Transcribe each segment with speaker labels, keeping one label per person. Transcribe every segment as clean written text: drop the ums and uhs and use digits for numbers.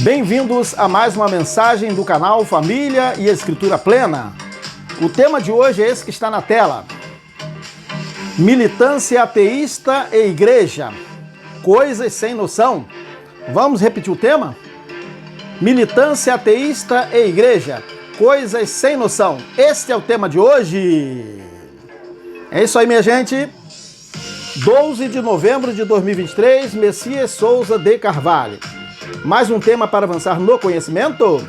Speaker 1: Bem-vindos a mais uma mensagem do canal Família e Escritura Plena. O tema de hoje é esse que está na tela. Militância ateísta e igreja. Coisas sem noção. Vamos repetir o tema? Militância ateísta e igreja. Coisas sem noção. Este é o tema de hoje. É isso aí, minha gente. 12 de novembro de 2023, Messias Souza de Carvalho. Mais um tema para avançar no conhecimento?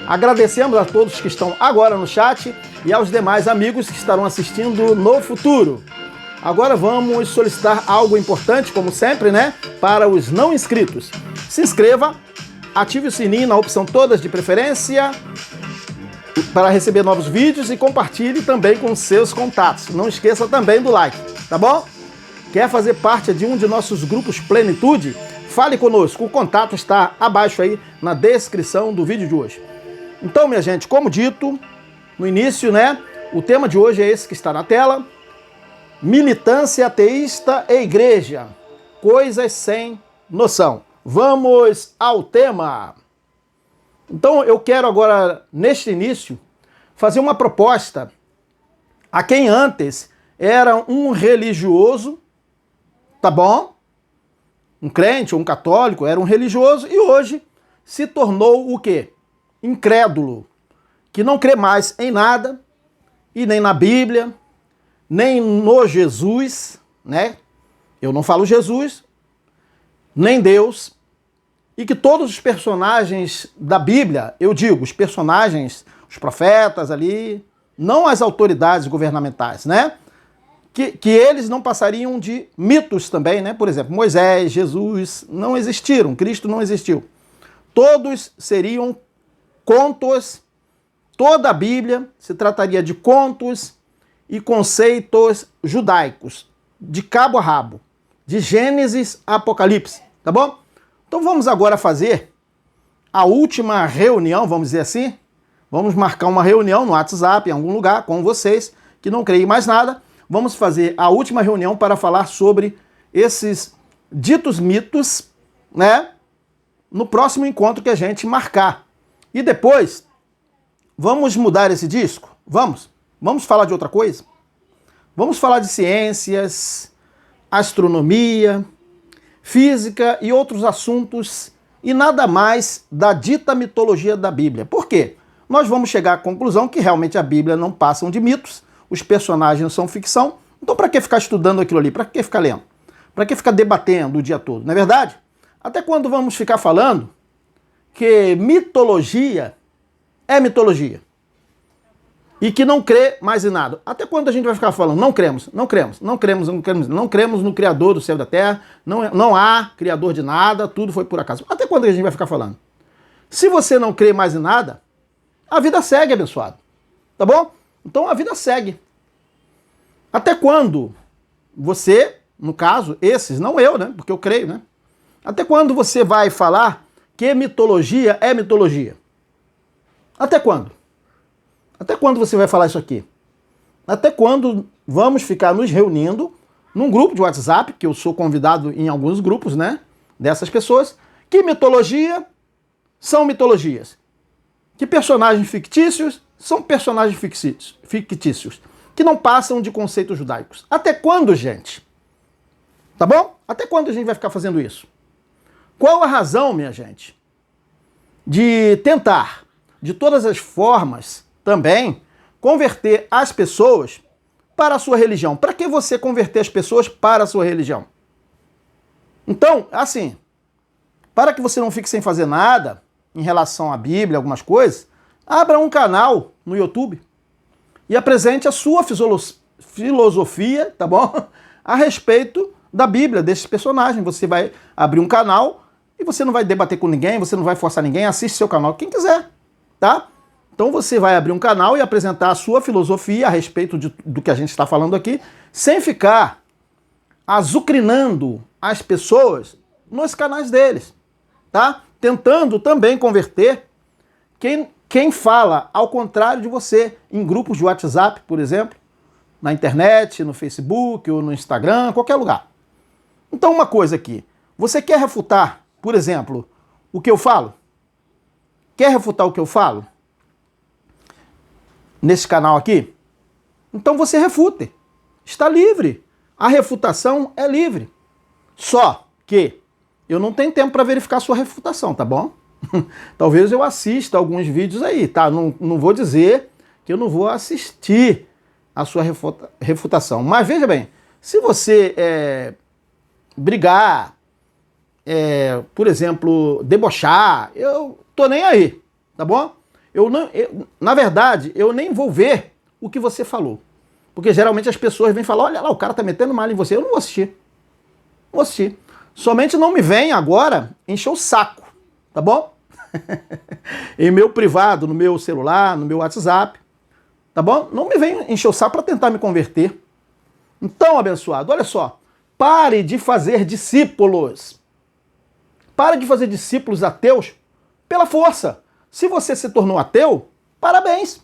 Speaker 1: Agradecemos a todos que estão agora no chat e aos demais amigos que estarão assistindo no futuro. Agora vamos solicitar algo importante, como sempre, né? Para os não inscritos. Se inscreva, ative o sininho na opção todas de preferência para receber novos vídeos e compartilhe também com seus contatos. Não esqueça também do like, tá bom? Quer fazer parte de um de nossos grupos Plenitude? Fale conosco, o contato está abaixo aí na descrição do vídeo de hoje. Então, minha gente, como dito no início, né? O tema de hoje é esse que está na tela. Militância ateísta e igreja. Coisas sem noção. Vamos ao tema. Então, eu quero agora, neste início, fazer uma proposta a quem antes era um religioso, tá bom? Um crente ou um católico, era um religioso e hoje se tornou o quê? Incrédulo, que não crê mais em nada e nem na Bíblia, nem no Jesus, né? Eu não falo Jesus, nem Deus, e que todos os personagens da Bíblia, eu digo, os personagens, os profetas ali, não as autoridades governamentais, né? Que eles não passariam de mitos também, né? Por exemplo, Moisés, Jesus não existiram, Cristo não existiu. Todos seriam contos, toda a Bíblia se trataria de contos e conceitos judaicos, de cabo a rabo, de Gênesis a Apocalipse, tá bom? Então vamos agora fazer a última reunião, vamos dizer assim. Vamos marcar uma reunião no WhatsApp, em algum lugar, com vocês, que não creem mais nada. Vamos fazer a última reunião para falar sobre esses ditos mitos, né? No próximo encontro que a gente marcar. E depois, vamos mudar esse disco? Vamos? Vamos falar de outra coisa? Vamos falar de ciências, astronomia, física e outros assuntos e nada mais da dita mitologia da Bíblia. Por quê? Nós vamos chegar à conclusão que realmente a Bíblia não passa de mitos, os personagens são ficção, então para que ficar estudando aquilo ali? Para que ficar lendo? Para que ficar debatendo o dia todo? Não é verdade? Até quando vamos ficar falando que mitologia é mitologia? E que não crê mais em nada? Até quando a gente vai ficar falando, não cremos no Criador do céu e da terra, não há Criador de nada, tudo foi por acaso? Até quando a gente vai ficar falando? Se você não crê mais em nada, a vida segue, abençoado. Tá bom? Então a vida segue. Até quando você, no caso, esses, não eu, né? Porque eu creio, né? Até quando você vai falar que mitologia é mitologia? Até quando? Até quando você vai falar isso aqui? Até quando vamos ficar nos reunindo num grupo de WhatsApp, que eu sou convidado em alguns grupos, né? Dessas pessoas, que mitologia são mitologias. Que personagens fictícios são personagens fictícios, que não passam de conceitos judaicos. Até quando, gente? Tá bom? Até quando a gente vai ficar fazendo isso? Qual a razão, minha gente, de tentar, de todas as formas, também, converter as pessoas para a sua religião? Para que você converter as pessoas para a sua religião? Então, assim, para que você não fique sem fazer nada em relação à Bíblia, algumas coisas, abra um canal no YouTube e apresente a sua filosofia, tá bom? A respeito da Bíblia, desses personagens. Você vai abrir um canal e você não vai debater com ninguém, você não vai forçar ninguém, assiste seu canal quem quiser, tá? Então você vai abrir um canal e apresentar a sua filosofia a respeito do que a gente está falando aqui, sem ficar azucrinando as pessoas nos canais deles, tá? Tentando também converter quem fala ao contrário de você em grupos de WhatsApp, por exemplo, na internet, no Facebook ou no Instagram, qualquer lugar. Então uma coisa aqui, você quer refutar, por exemplo, o que eu falo? Quer refutar o que eu falo? Nesse canal aqui? Então você refute. Está livre. A refutação é livre. Só que eu não tenho tempo para verificar a sua refutação, tá bom? Talvez eu assista alguns vídeos aí, tá? Não vou dizer que eu não vou assistir a sua refutação. Mas veja bem, se você brigar, por exemplo, debochar, eu tô nem aí, tá bom? Na verdade, eu nem vou ver o que você falou. Porque geralmente as pessoas vêm falar, olha lá, o cara tá metendo mal em você. Eu não vou assistir. Não vou assistir. Somente não me vem agora encher o saco, tá bom? Em meu privado, no meu celular, no meu WhatsApp, tá bom? Não me vem encher o saco para tentar me converter. Então, abençoado, olha só. Pare de fazer discípulos. Pare de fazer discípulos ateus pela força. Se você se tornou ateu, parabéns,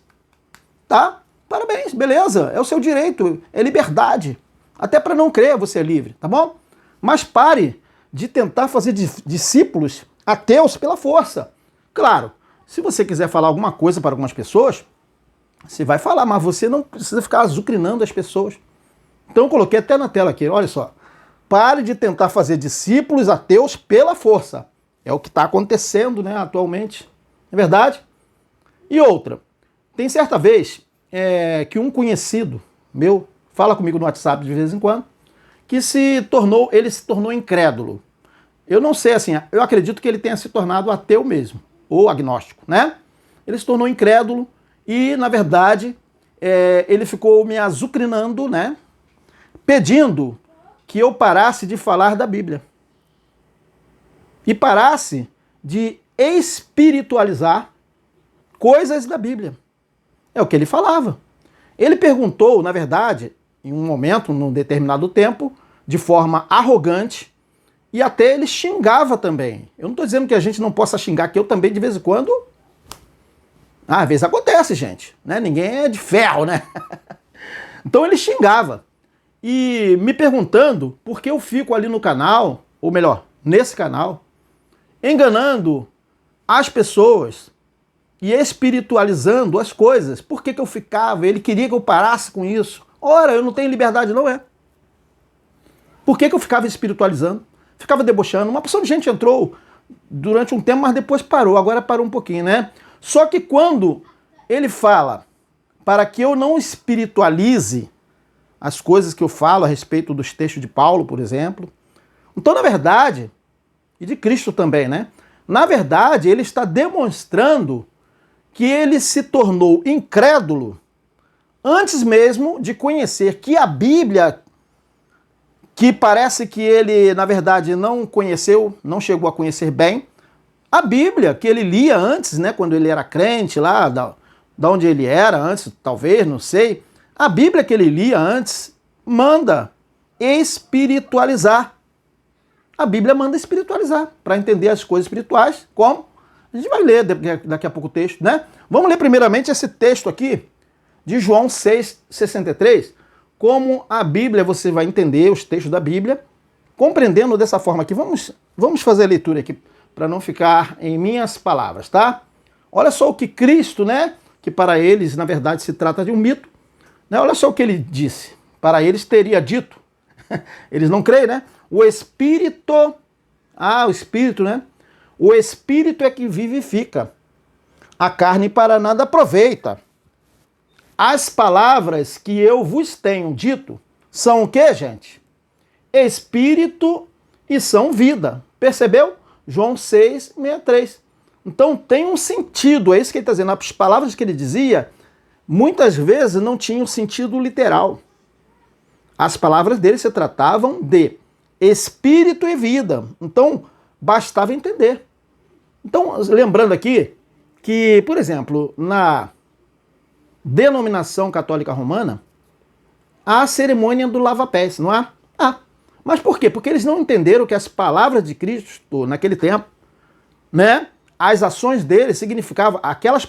Speaker 1: tá? Parabéns, beleza, é o seu direito, é liberdade. Até para não crer, você é livre, tá bom? Mas pare de tentar fazer discípulos ateus pela força. Claro, se você quiser falar alguma coisa para algumas pessoas, você vai falar, mas você não precisa ficar azucrinando as pessoas. Então eu coloquei até na tela aqui, olha só. Pare de tentar fazer discípulos ateus pela força. É o que está acontecendo, né, atualmente. Não é verdade? E outra, tem certa vez que um conhecido meu fala comigo no WhatsApp de vez em quando, que ele se tornou incrédulo. Eu não sei, assim, eu acredito que ele tenha se tornado ateu mesmo, ou agnóstico, né? Ele se tornou incrédulo e, na verdade, ele ficou me azucrinando, né? Pedindo que eu parasse de falar da Bíblia. E parasse de espiritualizar coisas da Bíblia. É o que ele falava. Ele perguntou, na verdade, em um momento, num determinado tempo, de forma arrogante, e até ele xingava também. Eu não estou dizendo que a gente não possa xingar, que eu também, de vez em quando... às vezes acontece, gente. Né? Ninguém é de ferro, né? Então ele xingava. E me perguntando por que eu fico ali no canal, ou melhor, nesse canal, enganando as pessoas e espiritualizando as coisas. Por que eu ficava? Ele queria que eu parasse com isso. Ora, eu não tenho liberdade, não é? Por que eu ficava espiritualizando? Ficava debochando. Uma porção de gente entrou durante um tempo, mas depois parou. Agora parou um pouquinho, né? Só que quando ele fala para que eu não espiritualize as coisas que eu falo a respeito dos textos de Paulo, por exemplo. Então, na verdade, e de Cristo também, né? Na verdade, ele está demonstrando que ele se tornou incrédulo antes mesmo de conhecer que a Bíblia, que parece que ele, na verdade, não conheceu, não chegou a conhecer bem, a Bíblia que ele lia antes, né, quando ele era crente lá, da onde ele era antes, talvez, não sei, a Bíblia que ele lia antes manda espiritualizar. A Bíblia manda espiritualizar, para entender as coisas espirituais, como? A gente vai ler daqui a pouco o texto, né? Vamos ler primeiramente esse texto aqui, de João 6,63. Como a Bíblia, você vai entender os textos da Bíblia, compreendendo dessa forma aqui. Vamos fazer a leitura aqui, para não ficar em minhas palavras, tá? Olha só o que Cristo, né? Que para eles, na verdade, se trata de um mito. Né? Olha só o que ele disse. Para eles teria dito. Eles não creem, né? O Espírito... o Espírito, né? O Espírito é que vivifica. A carne para nada aproveita. As palavras que eu vos tenho dito são o quê, gente? Espírito e são vida. Percebeu? João 6,63. Então tem um sentido, é isso que ele está dizendo. As palavras que ele dizia, muitas vezes não tinham sentido literal. As palavras dele se tratavam de espírito e vida. Então, bastava entender. Então, lembrando aqui que, por exemplo, na denominação católica romana, há a cerimônia do lava-pés, não há? Mas por quê? Porque eles não entenderam que as palavras de Cristo, naquele tempo, né, as ações dele significavam, aquelas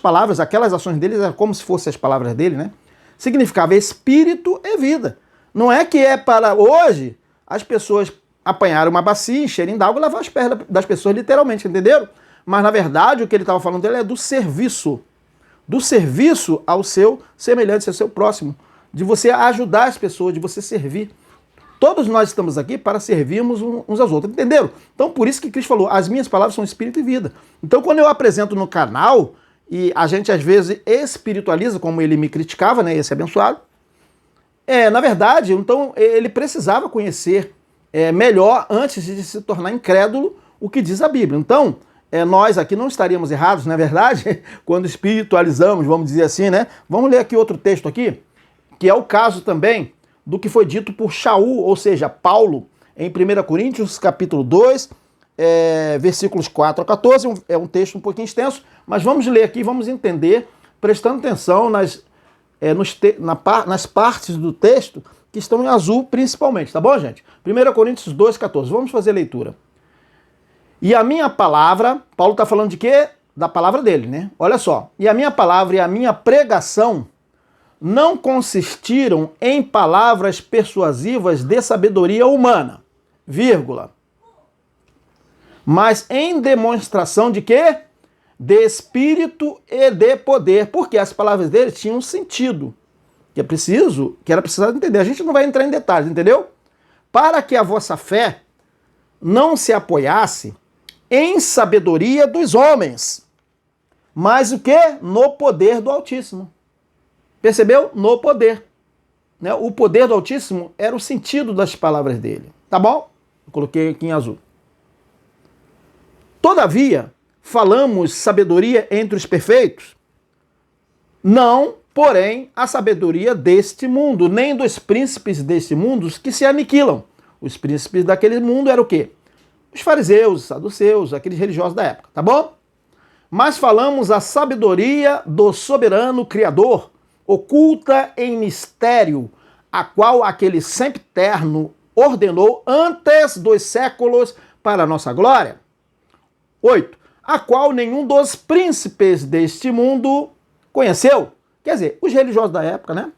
Speaker 1: ações dele eram como se fossem as palavras dele, né? Significava espírito e vida. Não é que é para hoje as pessoas apanharem uma bacia, encherem d'água e lavar os pés das pessoas, literalmente, entenderam? mas na verdade o que ele estava falando dele é do serviço ao seu semelhante, ao seu próximo, de você ajudar as pessoas, de você servir. Todos nós estamos aqui para servirmos uns aos outros, entenderam? Então por isso que Cristo falou, as minhas palavras são espírito e vida. Então quando eu apresento no canal, e a gente às vezes espiritualiza, como ele me criticava, né, esse abençoado, na verdade, então ele precisava conhecer melhor, antes de se tornar incrédulo, o que diz a Bíblia. Então, nós aqui não estaríamos errados, não é verdade? Quando espiritualizamos, vamos dizer assim, né? Vamos ler aqui outro texto aqui, que é o caso também do que foi dito por Shaul, ou seja, Paulo, em 1 Coríntios, capítulo 2, versículos 4 a 14, é um texto um pouquinho extenso, mas vamos ler aqui, vamos entender, prestando atenção nas partes do texto que estão em azul principalmente, tá bom, gente? 1 Coríntios 2, 14, vamos fazer a leitura. E a minha palavra, Paulo está falando de quê? Da palavra dele, né? Olha só, e a minha palavra e a minha pregação não consistiram em palavras persuasivas de sabedoria humana, vírgula, mas em demonstração de quê? De espírito e de poder, porque as palavras dele tinham sentido, que era preciso entender. A gente não vai entrar em detalhes, entendeu? Para que a vossa fé não se apoiasse em sabedoria dos homens, mas o quê? No poder do Altíssimo. Percebeu? No poder. Né? O poder do Altíssimo era o sentido das palavras dele. Tá bom? Eu coloquei aqui em azul. Todavia, falamos sabedoria entre os perfeitos? Não, porém, a sabedoria deste mundo, nem dos príncipes deste mundo que se aniquilam. Os príncipes daquele mundo eram o quê? Os fariseus, os saduceus, aqueles religiosos da época, tá bom? Mas falamos a sabedoria do soberano Criador, oculta em mistério, a qual aquele sempiterno ordenou antes dos séculos para a nossa glória. 8. A qual nenhum dos príncipes deste mundo conheceu. Quer dizer, os religiosos da época, né?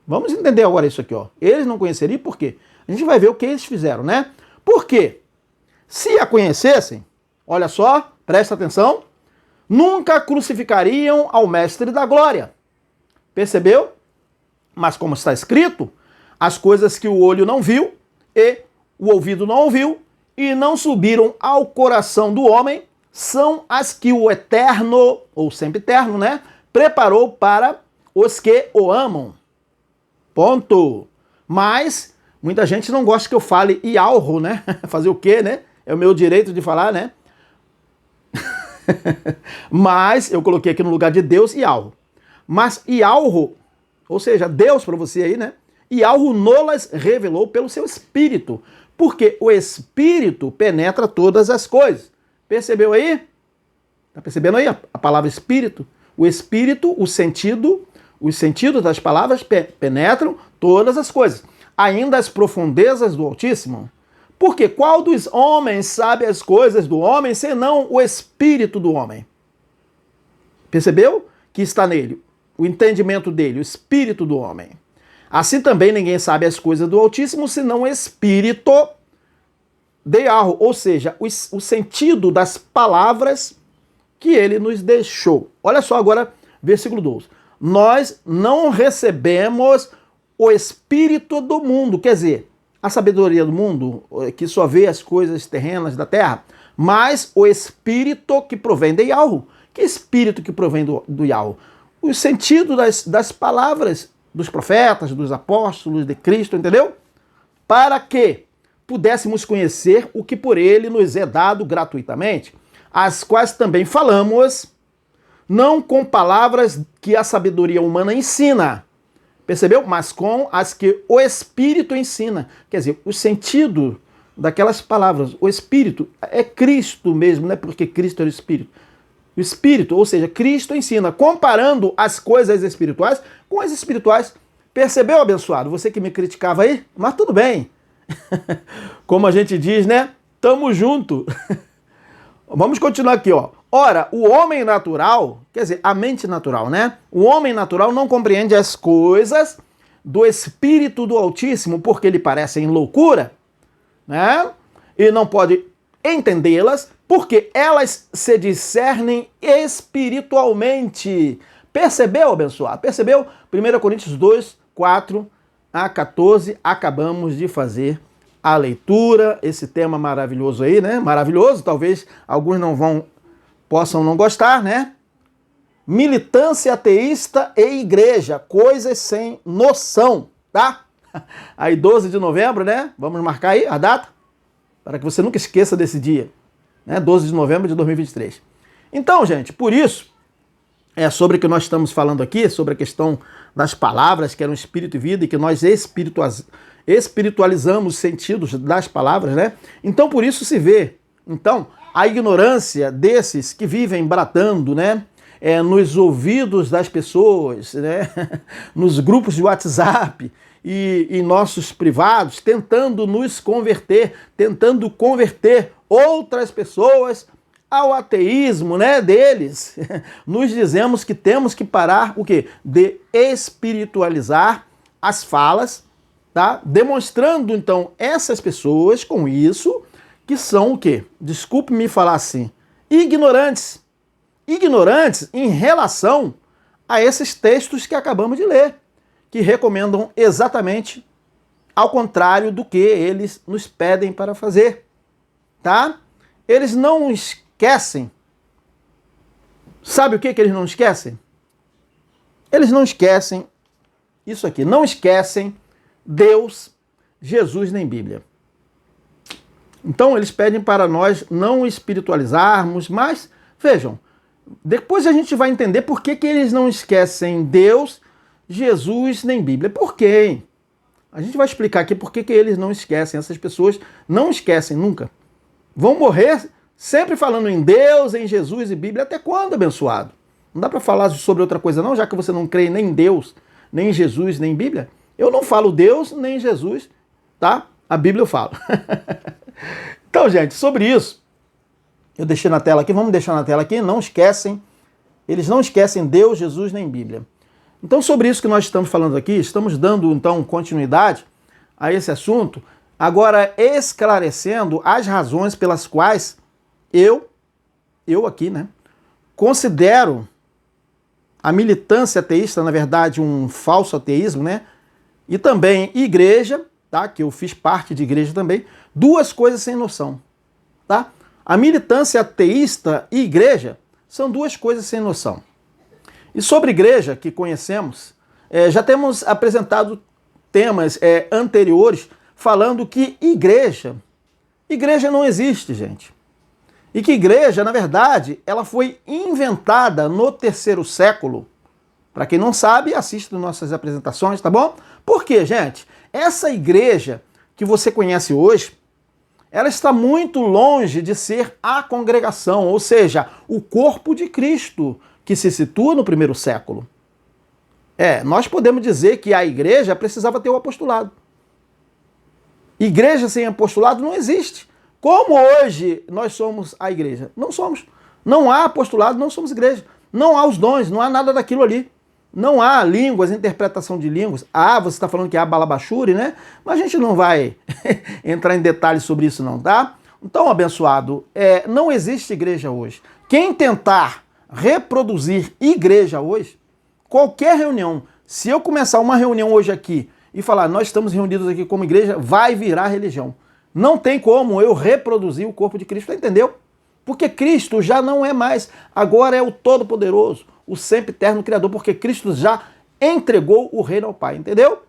Speaker 1: Vamos entender agora isso aqui, ó. Eles não conheceriam por quê? A gente vai ver o que eles fizeram, né? Por quê? Se a conhecessem, olha só, presta atenção, nunca crucificariam ao mestre da glória. Percebeu? Mas como está escrito, as coisas que o olho não viu e o ouvido não ouviu e não subiram ao coração do homem, são as que o eterno, ou sempre eterno, né, preparou para os que o amam. Ponto. Mas muita gente não gosta que eu fale ialro, né? Fazer o quê, né? É o meu direito de falar, né? Mas eu coloquei aqui no lugar de Deus ialro. Mas ialro, ou seja, Deus para você aí, né? Ialro nolas revelou pelo seu espírito, porque o espírito penetra todas as coisas. Percebeu aí? Tá percebendo aí a palavra espírito? O espírito, os sentidos das palavras penetram todas as coisas, ainda as profundezas do Altíssimo. Porque qual dos homens sabe as coisas do homem, senão o espírito do homem? Percebeu? Que está nele, o entendimento dele, o espírito do homem. Assim também ninguém sabe as coisas do Altíssimo, senão o espírito de Yahweh, ou seja, o sentido das palavras que ele nos deixou. Olha só agora, versículo 12. Nós não recebemos o espírito do mundo, quer dizer, a sabedoria do mundo, que só vê as coisas terrenas da terra, mas o espírito que provém de Yahweh. Que espírito que provém do Yahweh? O sentido das palavras dos profetas, dos apóstolos, de Cristo, entendeu? Para que pudéssemos conhecer o que por ele nos é dado gratuitamente, as quais também falamos, não com palavras que a sabedoria humana ensina, percebeu? Mas com as que o Espírito ensina. Quer dizer, o sentido daquelas palavras, o Espírito é Cristo mesmo, né? Porque Cristo é o Espírito. O Espírito, ou seja, Cristo ensina, comparando as coisas espirituais com as espirituais. Percebeu, abençoado? Você que me criticava aí? Mas tudo bem. Como a gente diz, né? Tamo junto. Vamos continuar aqui, ó. Ora, o homem natural, quer dizer, a mente natural, né? O homem natural não compreende as coisas do Espírito do Altíssimo porque lhe parecem loucura, né? E não pode entendê-las, porque elas se discernem espiritualmente. Percebeu, abençoado? Percebeu? 1 Coríntios 2, 4 a 14, acabamos de fazer a leitura, esse tema maravilhoso aí, né? Maravilhoso, talvez alguns possam não gostar, né? Militância ateísta e igreja, coisas sem noção, tá? Aí 12 de novembro, né? Vamos marcar aí a data, para que você nunca esqueça desse dia, né? 12 de novembro de 2023. Então, gente, por isso, é sobre o que nós estamos falando aqui, sobre a questão das palavras, que eram espírito e vida, e que nós espiritualizamos os sentidos das palavras, né? Então, por isso se vê, então, a ignorância desses que vivem bradando, né? Nos ouvidos das pessoas, né? Nos grupos de WhatsApp e em nossos privados, tentando nos converter, tentando converter outras pessoas ao ateísmo, né, deles. Nos dizemos que temos que parar o quê? De espiritualizar as falas, tá? Demonstrando então essas pessoas com isso que são o quê? Desculpe-me falar assim, ignorantes. Ignorantes em relação a esses textos que acabamos de ler, que recomendam exatamente ao contrário do que eles nos pedem para fazer, tá? Eles não esquecem. Sabe o que eles não esquecem? Eles não esquecem isso aqui, não esquecem Deus, Jesus nem Bíblia. Então eles pedem para nós não espiritualizarmos, mas vejam, depois a gente vai entender por que eles não esquecem Deus, Jesus nem Bíblia. Por quê? A gente vai explicar aqui por que eles não esquecem. Essas pessoas não esquecem nunca. Vão morrer sempre falando em Deus, em Jesus e Bíblia. Até quando, abençoado? Não dá para falar sobre outra coisa não, já que você não crê nem em Deus, nem em Jesus, nem em Bíblia. Eu não falo Deus, nem Jesus, tá? A Bíblia eu falo. Então, gente, sobre isso, eu deixei na tela aqui, vamos deixar na tela aqui, não esquecem, eles não esquecem Deus, Jesus, nem Bíblia. Então, sobre isso que nós estamos falando aqui, estamos dando, então, continuidade a esse assunto, agora esclarecendo as razões pelas quais eu aqui, né, considero a militância ateísta, na verdade, um falso ateísmo, né, e também igreja, tá, que eu fiz parte de igreja também, duas coisas sem noção, tá? A militância ateísta e igreja são duas coisas sem noção. E sobre igreja, que conhecemos, já temos apresentado temas anteriores falando que igreja não existe, gente. E que igreja, na verdade, ela foi inventada no 3º século. Para quem não sabe, assista nossas apresentações, tá bom? Por quê, gente? Essa igreja que você conhece hoje, ela está muito longe de ser a congregação, ou seja, o corpo de Cristo, que se situa no 1º século. Nós podemos dizer que a igreja precisava ter o apostolado. Igreja sem apostolado não existe. Como hoje nós somos a igreja? Não somos. Não há apostolado, não somos igreja. Não há os dons, não há nada daquilo ali. Não há línguas, interpretação de línguas. Você está falando que há balabachuri, né? Mas a gente não vai entrar em detalhes sobre isso não, tá? Então, abençoado, não existe igreja hoje. Quem tentar reproduzir igreja hoje, qualquer reunião, se eu começar uma reunião hoje aqui e falar, nós estamos reunidos aqui como igreja, vai virar religião. Não tem como eu reproduzir o corpo de Cristo, entendeu? Porque Cristo já não é mais, agora é o Todo-Poderoso, o sempre eterno Criador, porque Cristo já entregou o reino ao Pai, entendeu?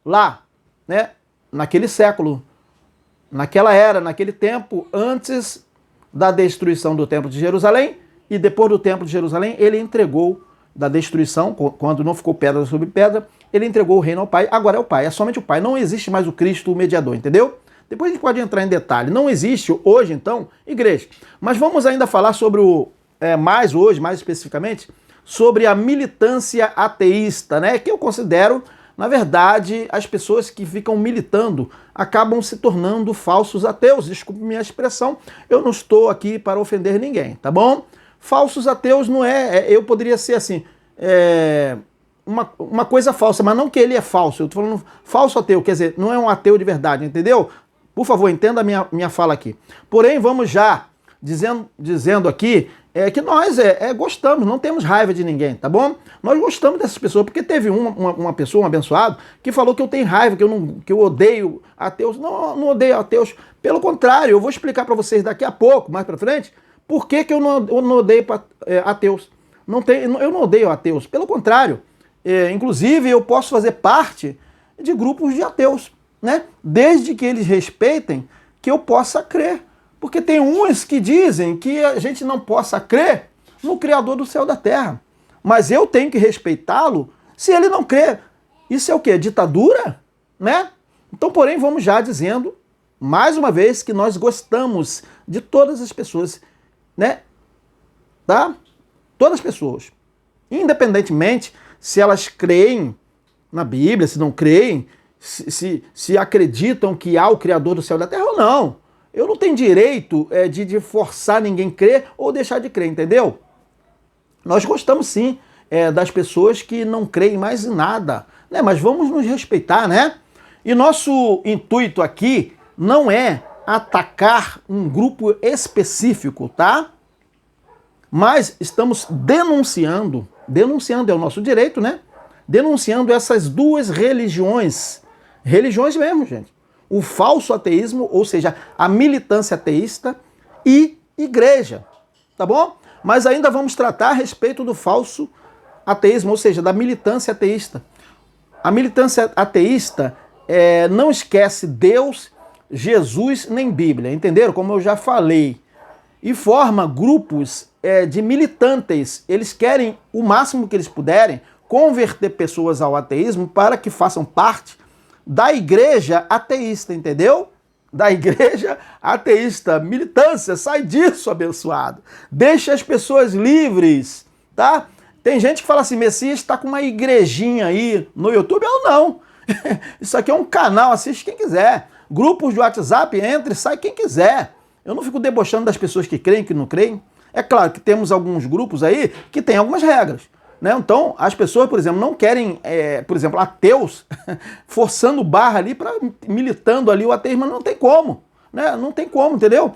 Speaker 1: Lá, né, naquele século, naquela era, naquele tempo, antes da destruição do Templo de Jerusalém e depois do Templo de Jerusalém, ele entregou da destruição, quando não ficou pedra sobre pedra, ele entregou o reino ao Pai, agora é o Pai, é somente o Pai, não existe mais o Cristo, o mediador, entendeu? Depois a gente pode entrar em detalhe. Não existe hoje, então, igreja. Mas vamos ainda falar sobre mais especificamente, sobre a militância ateísta, né? Que eu considero, na verdade, as pessoas que ficam militando acabam se tornando falsos ateus. Desculpe minha expressão, eu não estou aqui para ofender ninguém, tá bom? Falsos ateus não eu poderia ser assim, uma coisa falsa, mas não que ele é falso. Eu estou falando falso ateu, quer dizer, não é um ateu de verdade, entendeu? Por favor, entenda a minha fala aqui. Porém, vamos já dizendo aqui que nós gostamos, não temos raiva de ninguém, tá bom? Nós gostamos dessas pessoas, porque teve uma pessoa, um abençoado, que falou que eu tenho raiva, que eu odeio ateus. Não, não odeio ateus. Pelo contrário, eu vou explicar para vocês daqui a pouco, mais para frente, por que eu não odeio ateus. Eu não odeio ateus. Pelo contrário, inclusive eu posso fazer parte de grupos de ateus, né? Desde que eles respeitem que eu possa crer. Porque tem uns que dizem que a gente não possa crer no Criador do céu e da terra. Mas eu tenho que respeitá-lo se ele não crer. Isso é o quê? Ditadura? Né? Então, porém, vamos já dizendo, mais uma vez, que nós gostamos de todas as pessoas, né? Tá? Todas as pessoas. Independentemente se elas creem na Bíblia, se não creem, se acreditam que há o Criador do céu e da terra ou não. Eu não tenho direito de forçar ninguém a crer ou deixar de crer, entendeu? Nós gostamos sim das pessoas que não creem mais em nada, né? Mas vamos nos respeitar, né? E nosso intuito aqui não é atacar um grupo específico, tá? Mas estamos denunciando é o nosso direito, né? Denunciando essas duas religiões mesmo, gente. O falso ateísmo, ou seja, a militância ateísta e igreja, tá bom? Mas ainda vamos tratar a respeito do falso ateísmo, ou seja, da militância ateísta. A militância ateísta não esquece Deus, Jesus nem Bíblia, entenderam? Como eu já falei. E forma grupos de militantes. Eles querem, o máximo que eles puderem, converter pessoas ao ateísmo para que façam parte da igreja ateísta, entendeu? Da igreja ateísta. Militância, sai disso, abençoado. Deixa as pessoas livres, tá? Tem gente que fala assim, Messias está com uma igrejinha aí no YouTube. Eu não. Isso aqui é um canal, assiste quem quiser. Grupos de WhatsApp, entra e sai quem quiser. Eu não fico debochando das pessoas que creem, que não creem. É claro que temos alguns grupos aí que tem algumas regras. Né? Então, as pessoas, por exemplo, não querem, por exemplo, ateus, forçando barra ali, militando ali o ateísmo, não tem como. Né? Não tem como, entendeu?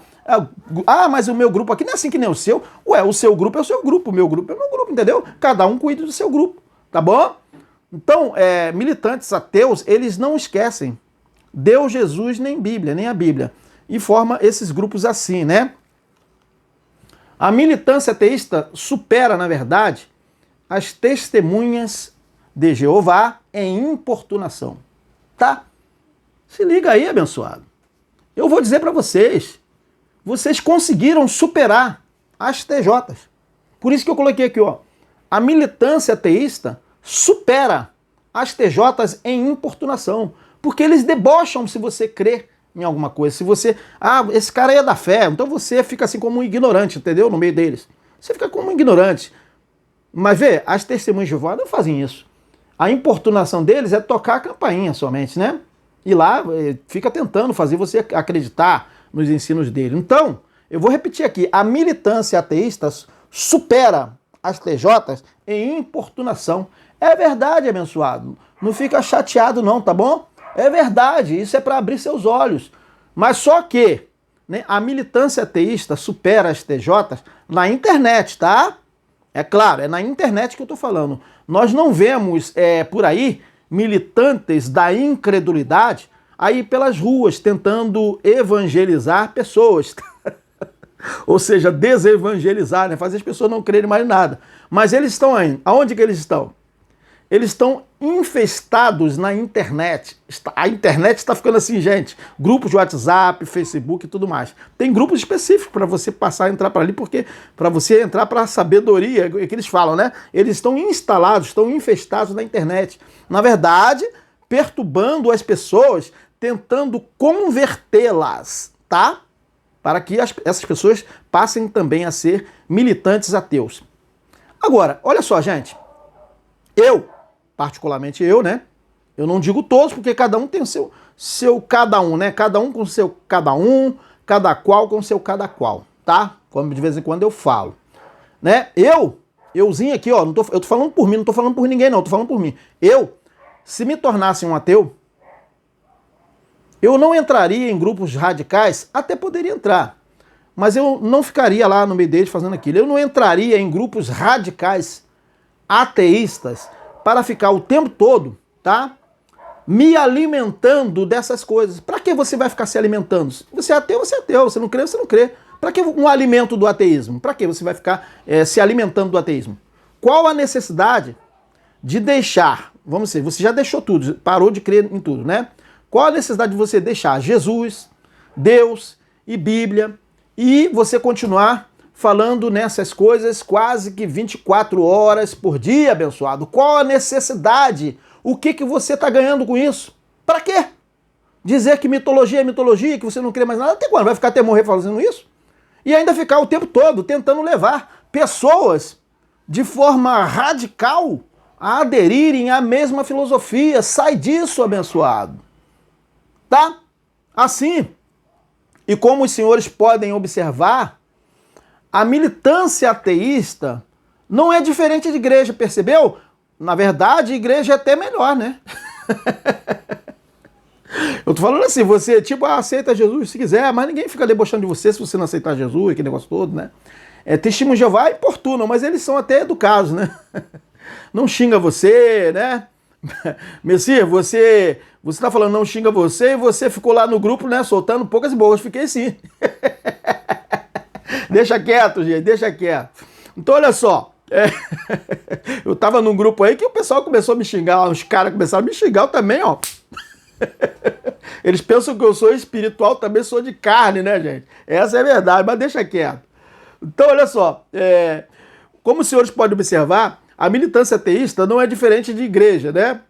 Speaker 1: Mas o meu grupo aqui não é assim que nem o seu. Ué, o seu grupo é o seu grupo, o meu grupo é o meu grupo, entendeu? Cada um cuida do seu grupo, tá bom? Então, militantes ateus, eles não esquecem Deus, Jesus, nem Bíblia, nem a Bíblia. E forma esses grupos assim, né? A militância ateísta supera, na verdade, as testemunhas de Jeová em importunação. Tá? Se liga aí, abençoado. Eu vou dizer para vocês, vocês conseguiram superar as TJs. Por isso que eu coloquei aqui, ó. A militância ateísta supera as TJs em importunação. Porque eles debocham se você crer em alguma coisa. Se você, esse cara aí é da fé, então você fica assim como um ignorante, entendeu? No meio deles. Você fica como um ignorante. Mas vê, as testemunhas de Jeová não fazem isso. A importunação deles é tocar a campainha somente, né? E lá fica tentando fazer você acreditar nos ensinos dele. Então, eu vou repetir aqui, a militância ateísta supera as TJs em importunação. É verdade, abençoado. Não fica chateado não, tá bom? É verdade, isso é para abrir seus olhos. Mas só que, né, a militância ateísta supera as TJs na internet, tá? É claro, é na internet que eu estou falando. Nós não vemos por aí militantes da incredulidade aí pelas ruas tentando evangelizar pessoas. Ou seja, desevangelizar, né? Fazer as pessoas não crerem mais em nada. Mas eles estão aí. Aonde que eles estão? Eles estão infestados na internet. A internet está ficando assim, gente. Grupos de WhatsApp, Facebook e tudo mais. Tem grupos específicos para você passar a entrar para ali, porque para você entrar para a sabedoria, é que eles falam, né? Eles estão instalados, estão infestados na internet. Na verdade, perturbando as pessoas, tentando convertê-las, tá? Para que essas pessoas passem também a ser militantes ateus. Agora, olha só, gente. Particularmente eu, né? Eu não digo todos, porque cada um tem o seu cada um, né? Cada um com o seu cada um, cada qual com o seu cada qual, tá? Como de vez em quando eu falo. Né? Euzinho aqui, ó, eu tô falando por mim, não tô falando por ninguém não, tô falando por mim. Se me tornasse um ateu, Eu não entraria em grupos radicais, até poderia entrar, mas eu não ficaria lá no meio deles fazendo aquilo. Eu não entraria em grupos radicais ateístas para ficar o tempo todo, tá? Me alimentando dessas coisas. Para que você vai ficar se alimentando? Você é ateu, você é ateu. Você não crê, você não crê. Para que um alimento do ateísmo? Para que você vai ficar se alimentando do ateísmo? Qual a necessidade de deixar, vamos dizer, você já deixou tudo, parou de crer em tudo, né? Qual a necessidade de você deixar Jesus, Deus e Bíblia e você continuar falando nessas coisas quase que 24 horas por dia, abençoado? Qual a necessidade? O que você está ganhando com isso? Para quê? Dizer que mitologia é mitologia, que você não crê mais nada, até quando? Vai ficar até morrer fazendo isso? E ainda ficar o tempo todo tentando levar pessoas de forma radical a aderirem à mesma filosofia. Sai disso, abençoado. Tá? Assim, e como os senhores podem observar, a militância ateísta não é diferente de igreja, percebeu? Na verdade, a igreja é até melhor, né? Eu tô falando assim, você tipo, aceita Jesus se quiser, mas ninguém fica debochando de você se você não aceitar Jesus, aquele negócio todo, né? Testemunho de Jeová importunam, mas eles são até educados, né? Não xinga você, né? Messias, você tá falando não xinga você e você ficou lá no grupo, né, soltando poucas e boas. Fiquei sim. Deixa quieto, gente, deixa quieto. Então, olha só. Eu tava num grupo aí que o pessoal começou a me xingar, os caras começaram a me xingar, eu também, ó. Eles pensam que eu sou espiritual, também sou de carne, né, gente? Essa é a verdade, mas deixa quieto. Então, olha só, como os senhores podem observar, a militância ateísta não é diferente de igreja, né?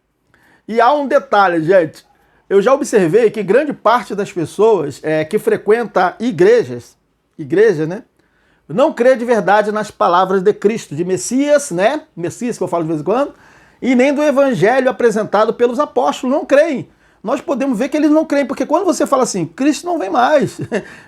Speaker 1: E há um detalhe, gente. Eu já observei que grande parte das pessoas que frequenta igreja, né? Não crê de verdade nas palavras de Cristo, de Messias, né? Messias que eu falo de vez em quando, e nem do evangelho apresentado pelos apóstolos, não creem. Nós podemos ver que eles não creem, porque quando você fala assim, Cristo não vem mais,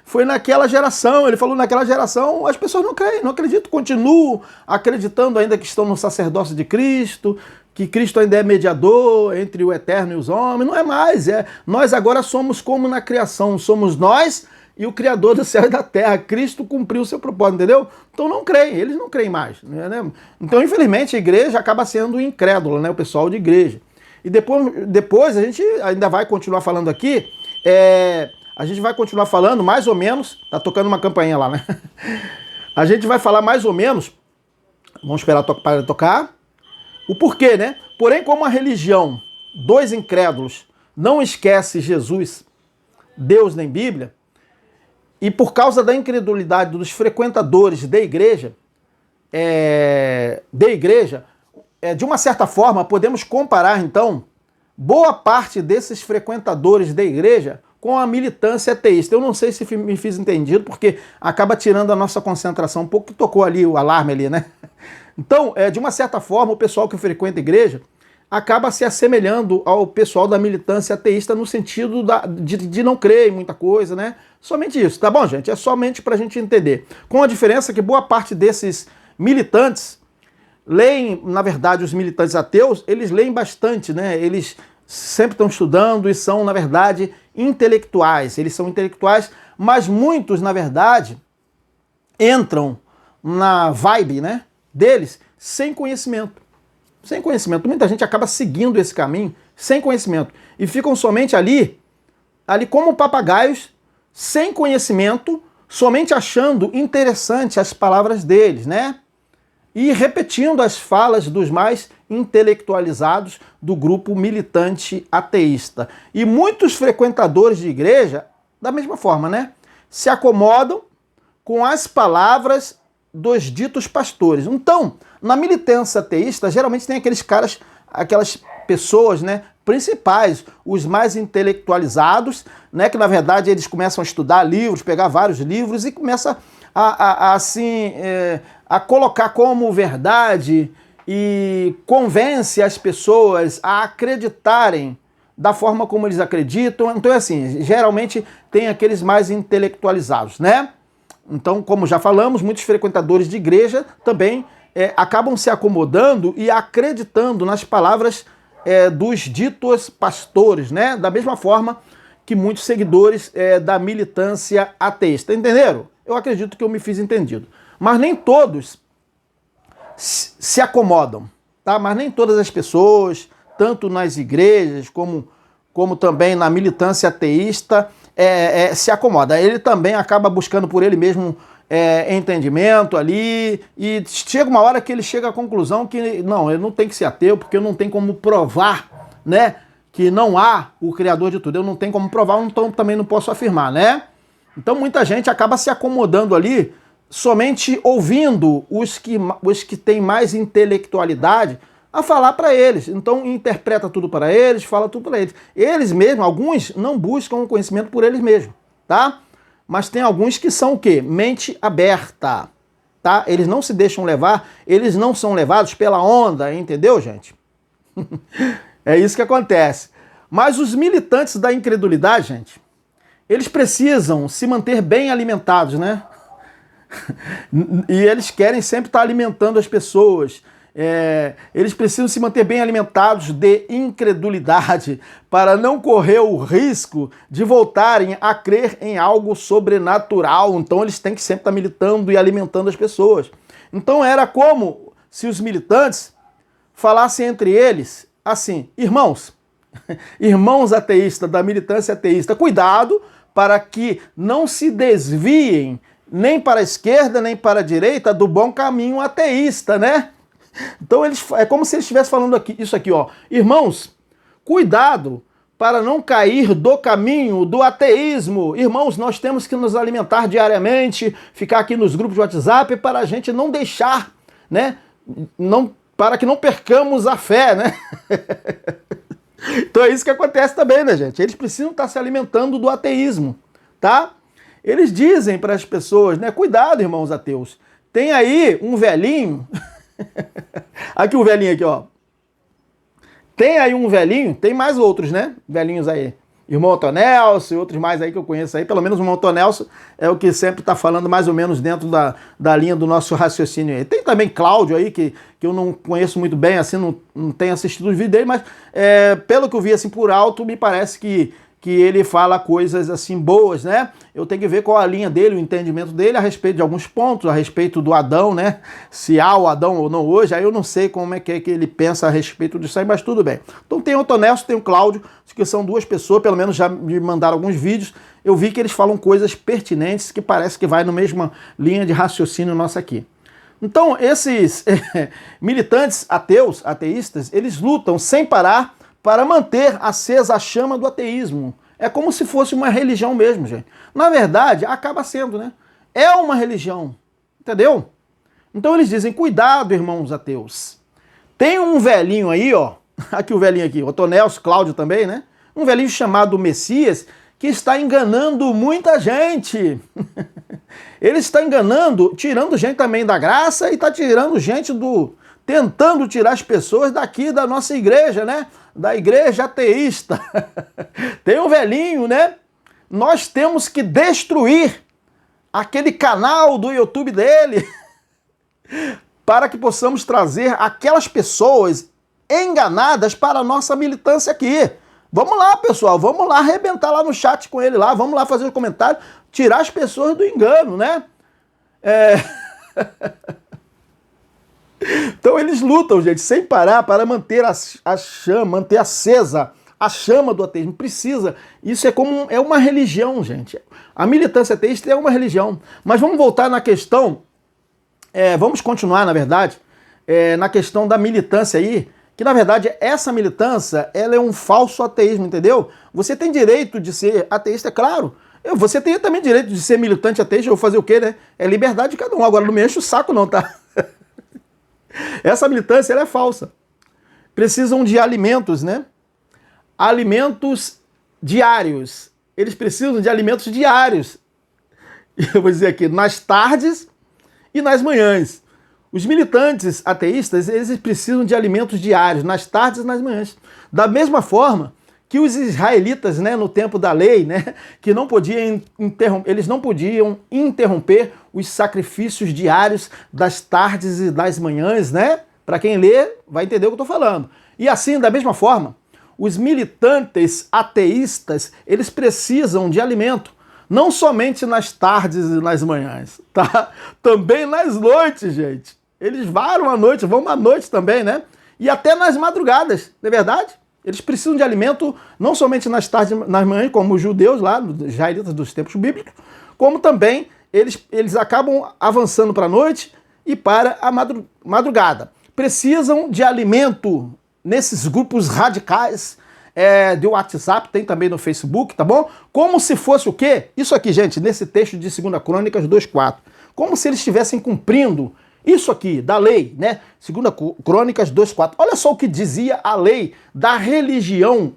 Speaker 1: foi naquela geração, ele falou naquela geração, as pessoas não creem, não acreditam, continuam acreditando ainda que estão no sacerdócio de Cristo, que Cristo ainda é mediador entre o eterno e os homens, não é mais, nós agora somos como na criação, somos nós e o Criador do céu e da terra, Cristo cumpriu o seu propósito, entendeu? Então não creem, eles não creem mais, né? Então infelizmente a igreja acaba sendo incrédula, né? O pessoal de igreja. E depois a gente ainda vai continuar falando aqui, a gente vai continuar falando mais ou menos, tá tocando uma campainha lá, né? A gente vai falar mais ou menos, vamos esperar para tocar, o porquê, né? Porém, como a religião dos incrédulos não esquece Jesus, Deus nem Bíblia, e por causa da incredulidade dos frequentadores da igreja, de uma certa forma, podemos comparar, então, boa parte desses frequentadores da igreja com a militância ateísta. Eu não sei se me fiz entendido, porque acaba tirando a nossa concentração um pouco, que tocou ali o alarme ali, né? Então, de uma certa forma, o pessoal que frequenta a igreja acaba se assemelhando ao pessoal da militância ateísta no sentido de não crer em muita coisa, né? Somente isso, tá bom, gente? É somente para a gente entender. Com a diferença que boa parte desses militantes leem, na verdade, os militantes ateus, eles leem bastante, né? Eles sempre estão estudando e são, na verdade, intelectuais. Eles são intelectuais, mas muitos, na verdade, entram na vibe, né, deles sem conhecimento. Sem conhecimento. Muita gente acaba seguindo esse caminho sem conhecimento. E ficam somente ali como papagaios, sem conhecimento, somente achando interessante as palavras deles, né? E repetindo as falas dos mais intelectualizados do grupo militante ateísta. E muitos frequentadores de igreja, da mesma forma, né? Se acomodam com as palavras dos ditos pastores. Então, na militância ateísta, geralmente tem aqueles caras, aquelas pessoas, né, principais, os mais intelectualizados, né, que na verdade eles começam a estudar livros, pegar vários livros e começam a colocar como verdade e convence as pessoas a acreditarem da forma como eles acreditam. Então é assim, geralmente tem aqueles mais intelectualizados, né? Então, como já falamos, muitos frequentadores de igreja também acabam se acomodando e acreditando nas palavras dos ditos pastores, né? Da mesma forma que muitos seguidores da militância ateísta. Entenderam? Eu acredito que eu me fiz entendido. Mas nem todos se acomodam, tá? Mas nem todas as pessoas, tanto nas igrejas como também na militância ateísta, se acomoda. Ele também acaba buscando por ele mesmo entendimento ali, e chega uma hora que ele chega à conclusão que não, ele não tem que ser ateu, porque eu não tenho como provar, né, que não há o Criador de tudo. Eu não tenho como provar, então também não posso afirmar, né? Então muita gente acaba se acomodando ali, somente ouvindo os que têm mais intelectualidade a falar para eles. Então interpreta tudo para eles, fala tudo para eles. Eles mesmos, alguns não buscam o conhecimento por eles mesmos, tá? Mas tem alguns que são o quê? Mente aberta, tá? Eles não se deixam levar, eles não são levados pela onda, entendeu, gente? É isso que acontece. Mas os militantes da incredulidade, gente, eles precisam se manter bem alimentados, né? E eles querem sempre estar alimentando as pessoas. Eles precisam se manter bem alimentados de incredulidade para não correr o risco de voltarem a crer em algo sobrenatural. Então eles têm que sempre estar militando e alimentando as pessoas. Então era como se os militantes falassem entre eles assim: irmãos, irmãos ateístas, da militância ateísta, cuidado para que não se desviem nem para a esquerda nem para a direita do bom caminho ateísta, né? Então é como se eles estivessem falando isso aqui, ó. Irmãos, cuidado para não cair do caminho do ateísmo. Irmãos, nós temos que nos alimentar diariamente, ficar aqui nos grupos de WhatsApp para a gente não deixar, né? Para que não percamos a fé, né? Então é isso que acontece também, né, gente? Eles precisam estar se alimentando do ateísmo, tá? Eles dizem para as pessoas, né? Cuidado, irmãos ateus. Tem aí um velhinho... Aqui o velhinho aqui, ó. Tem aí um velhinho, tem mais outros, né? Velhinhos aí. Irmão Otonelso e outros mais aí que eu conheço aí. Pelo menos o irmão Otonelso é o que sempre tá falando mais ou menos dentro da linha do nosso raciocínio aí. Tem também Cláudio aí, que eu não conheço muito bem, assim, não tenho assistido os vídeos dele, mas pelo que eu vi assim por alto, me parece que ele fala coisas assim boas, né? Eu tenho que ver qual a linha dele, o entendimento dele a respeito de alguns pontos, a respeito do Adão, né? Se há o Adão ou não hoje, aí eu não sei como é que ele pensa a respeito disso aí, mas tudo bem. Então tem o Otonelso, tem o Cláudio, que são duas pessoas, pelo menos já me mandaram alguns vídeos, eu vi que eles falam coisas pertinentes, que parece que vai na mesma linha de raciocínio nossa aqui. Então esses militantes ateístas, eles lutam sem parar para manter acesa a chama do ateísmo. É como se fosse uma religião mesmo, gente. Na verdade, acaba sendo, né? É uma religião, entendeu? Então eles dizem, cuidado, irmãos ateus. Tem um velhinho aí, ó, aqui o velhinho aqui, Otonelso, Cláudio também, né? Um velhinho chamado Messias, que está enganando muita gente. Ele está enganando, tirando gente também da graça e está tirando gente tentando tirar as pessoas daqui da nossa igreja, né? Da igreja ateísta. Tem um velhinho, né? Nós temos que destruir aquele canal do YouTube dele para que possamos trazer aquelas pessoas enganadas para a nossa militância aqui. Vamos lá, pessoal, vamos lá arrebentar lá no chat com ele lá, vamos lá fazer um comentário, tirar as pessoas do engano, né? Então eles lutam, gente, sem parar para manter a chama, manter acesa a chama do ateísmo. Precisa. Isso é uma religião, gente. A militância ateísta é uma religião. Mas vamos voltar na questão, vamos continuar, na verdade, na questão da militância aí, que na verdade essa militância, ela é um falso ateísmo, entendeu? Você tem direito de ser ateísta, é claro. Você tem também direito de ser militante ateísta, eu vou fazer o quê, né? É liberdade de cada um. Agora não me enche o saco não, tá? Essa militância, ela é falsa. Precisam de alimentos, né? Alimentos diários. Eles precisam de alimentos diários. Eu vou dizer aqui, nas tardes e nas manhãs. Os militantes ateístas, eles precisam de alimentos diários, nas tardes e nas manhãs. Da mesma forma que os israelitas, né, no tempo da lei, né, que não podiam eles não podiam interromper os sacrifícios diários das tardes e das manhãs, né? Para quem lê, vai entender o que eu estou falando. E assim, da mesma forma, os militantes ateístas, eles precisam de alimento, não somente nas tardes e nas manhãs, tá? Também nas noites, gente. Eles varam à noite, vão à noite também, né? E até nas madrugadas, não é verdade? Eles precisam de alimento não somente nas tardes e nas manhãs, como os judeus lá, os israelitas dos tempos bíblicos, como também eles acabam avançando para a noite e para a madrugada. Precisam de alimento nesses grupos radicais de WhatsApp, tem também no Facebook, tá bom? Como se fosse o quê? Isso aqui, gente, nesse texto de 2 Crônicas 2:4. Como se eles estivessem cumprindo isso aqui, da lei, né? 2 Crônicas 2:4. Olha só o que dizia a lei da religião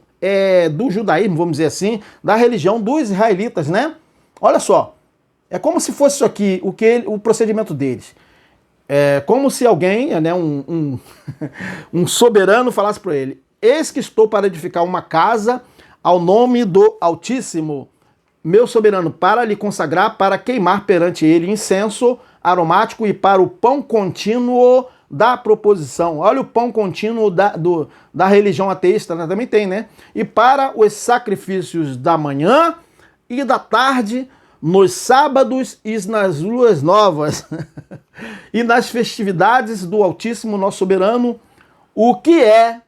Speaker 1: do judaísmo, vamos dizer assim, da religião dos israelitas, né? Olha só, é como se fosse isso aqui, o procedimento deles. É como se alguém, né, um soberano falasse para ele: eis que estou para edificar uma casa ao nome do Altíssimo, meu soberano, para lhe consagrar, para queimar perante ele incenso aromático e para o pão contínuo da proposição. Olha o pão contínuo da religião ateísta, né? Também tem, né? E para os sacrifícios da manhã e da tarde, nos sábados e nas luas novas, e nas festividades do Altíssimo Nosso Soberano, o que é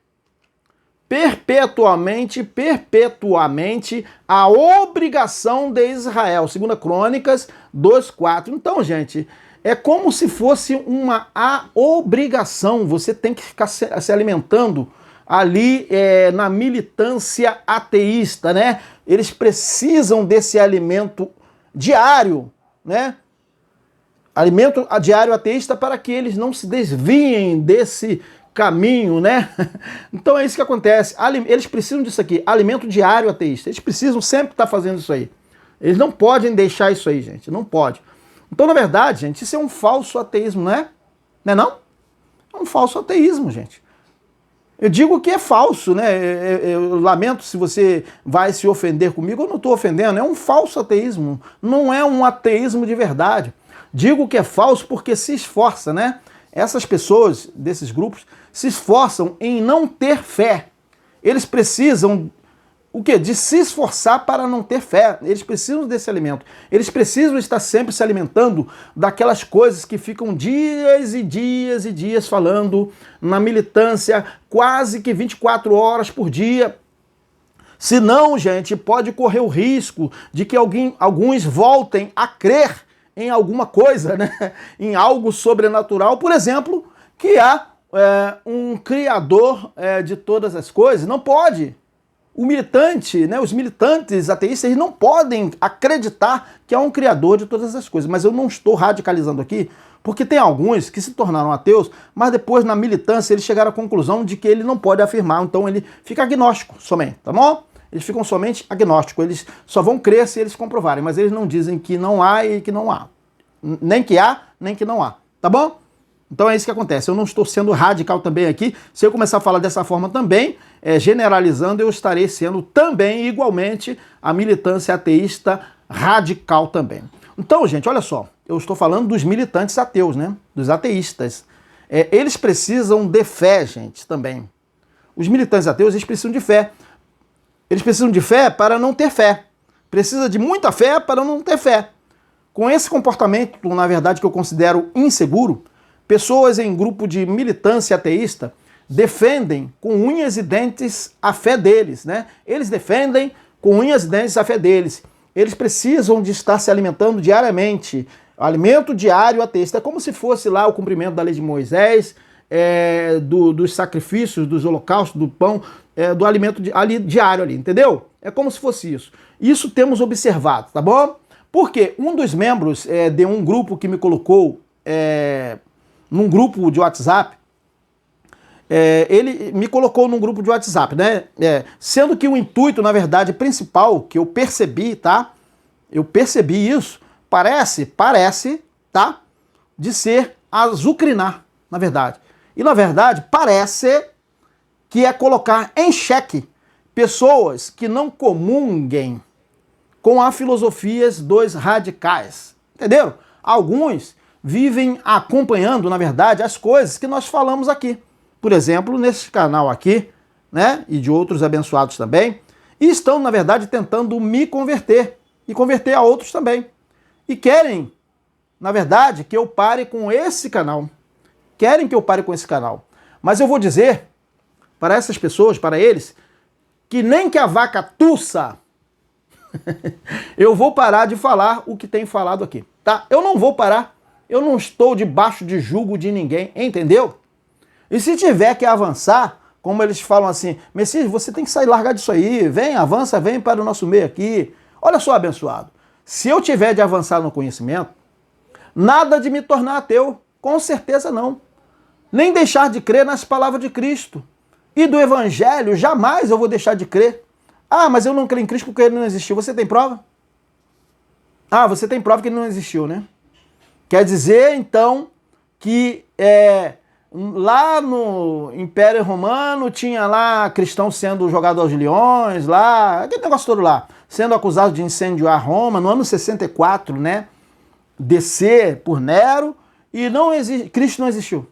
Speaker 1: perpetuamente a obrigação de Israel. 2 Crônicas 2:4. Então, gente, é como se fosse a obrigação. Você tem que ficar se alimentando ali na militância ateísta, né? Eles precisam desse alimento diário, né? Alimento diário ateísta para que eles não se desviem desse caminho, né? Então é isso que acontece. Eles precisam disso aqui, alimento diário ateísta. Eles precisam sempre estar fazendo isso aí. Eles não podem deixar isso aí, gente. Não pode. Então, na verdade, gente, isso é um falso ateísmo, não é? Não é não? É um falso ateísmo, gente. Eu digo que é falso, né? Eu lamento se você vai se ofender comigo, eu não estou ofendendo. É um falso ateísmo. Não é um ateísmo de verdade. Digo que é falso porque se esforça, né? Essas pessoas, desses grupos, se esforçam em não ter fé. Eles precisam, o quê? De se esforçar para não ter fé. Eles precisam desse alimento. Eles precisam estar sempre se alimentando daquelas coisas que ficam dias e dias e dias falando na militância, quase que 24 horas por dia. Senão, gente, pode correr o risco de que alguns voltem a crer em alguma coisa, né? Em algo sobrenatural, por exemplo, que há um criador de todas as coisas. Não pode. O militante, né, os militantes ateístas, eles não podem acreditar que há um criador de todas as coisas. Mas eu não estou radicalizando aqui, porque tem alguns que se tornaram ateus, mas depois na militância eles chegaram à conclusão de que ele não pode afirmar, então ele fica agnóstico somente, tá bom? Eles ficam somente agnósticos, eles só vão crer se eles comprovarem, mas eles não dizem que não há e que não há. Nem que há, nem que não há, tá bom? Então é isso que acontece. Eu não estou sendo radical também aqui. Se eu começar a falar dessa forma também, generalizando, eu estarei sendo também, igualmente, a militância ateísta radical também. Então, gente, olha só. Eu estou falando dos militantes ateus, né? Dos ateístas. Eles precisam de fé, gente, também. Os militantes ateus, eles precisam de fé. Eles precisam de fé para não ter fé. Precisa de muita fé para não ter fé. Com esse comportamento, na verdade, que eu considero inseguro, pessoas em grupo de militância ateísta defendem com unhas e dentes a fé deles, né? Eles defendem com unhas e dentes a fé deles. Eles precisam de estar se alimentando diariamente. Alimento diário ateísta. É como se fosse lá o cumprimento da lei de Moisés, dos sacrifícios, dos holocaustos, do pão, do alimento diário ali, entendeu? É como se fosse isso. Isso temos observado, tá bom? Porque um dos membros de um grupo que me colocou num grupo de WhatsApp, ele me colocou num grupo de WhatsApp, né? Sendo que o intuito, na verdade, principal, que eu percebi, tá? Eu percebi isso, parece, tá? De ser azucrinar, na verdade. E, na verdade, parece que é colocar em xeque pessoas que não comunguem com as filosofias dos radicais. Entenderam? Alguns vivem acompanhando, na verdade, as coisas que nós falamos aqui. Por exemplo, nesse canal aqui, né, e de outros abençoados também, e estão, na verdade, tentando me converter e converter a outros também. E querem, na verdade, que eu pare com esse canal. Querem que eu pare com esse canal. Mas eu vou dizer para essas pessoas, para eles, que nem que a vaca tussa, eu vou parar de falar o que tem falado aqui, tá? Eu não vou parar. Eu não estou debaixo de julgo de ninguém, entendeu? E se tiver que avançar, como eles falam assim, Messias, você tem que sair, largar disso aí, vem, avança, vem para o nosso meio aqui. Olha só, abençoado, se eu tiver de avançar no conhecimento, nada de me tornar ateu, com certeza não. Nem deixar de crer nas palavras de Cristo. E do Evangelho, jamais eu vou deixar de crer. Ah, mas eu não creio em Cristo porque ele não existiu. Você tem prova? Ah, você tem prova que ele não existiu, né? Quer dizer, então, que lá no Império Romano tinha lá cristão sendo jogado aos leões, lá, aquele negócio todo lá, sendo acusado de incendiar Roma, no ano 64, né? DC por Nero, e Cristo não existiu.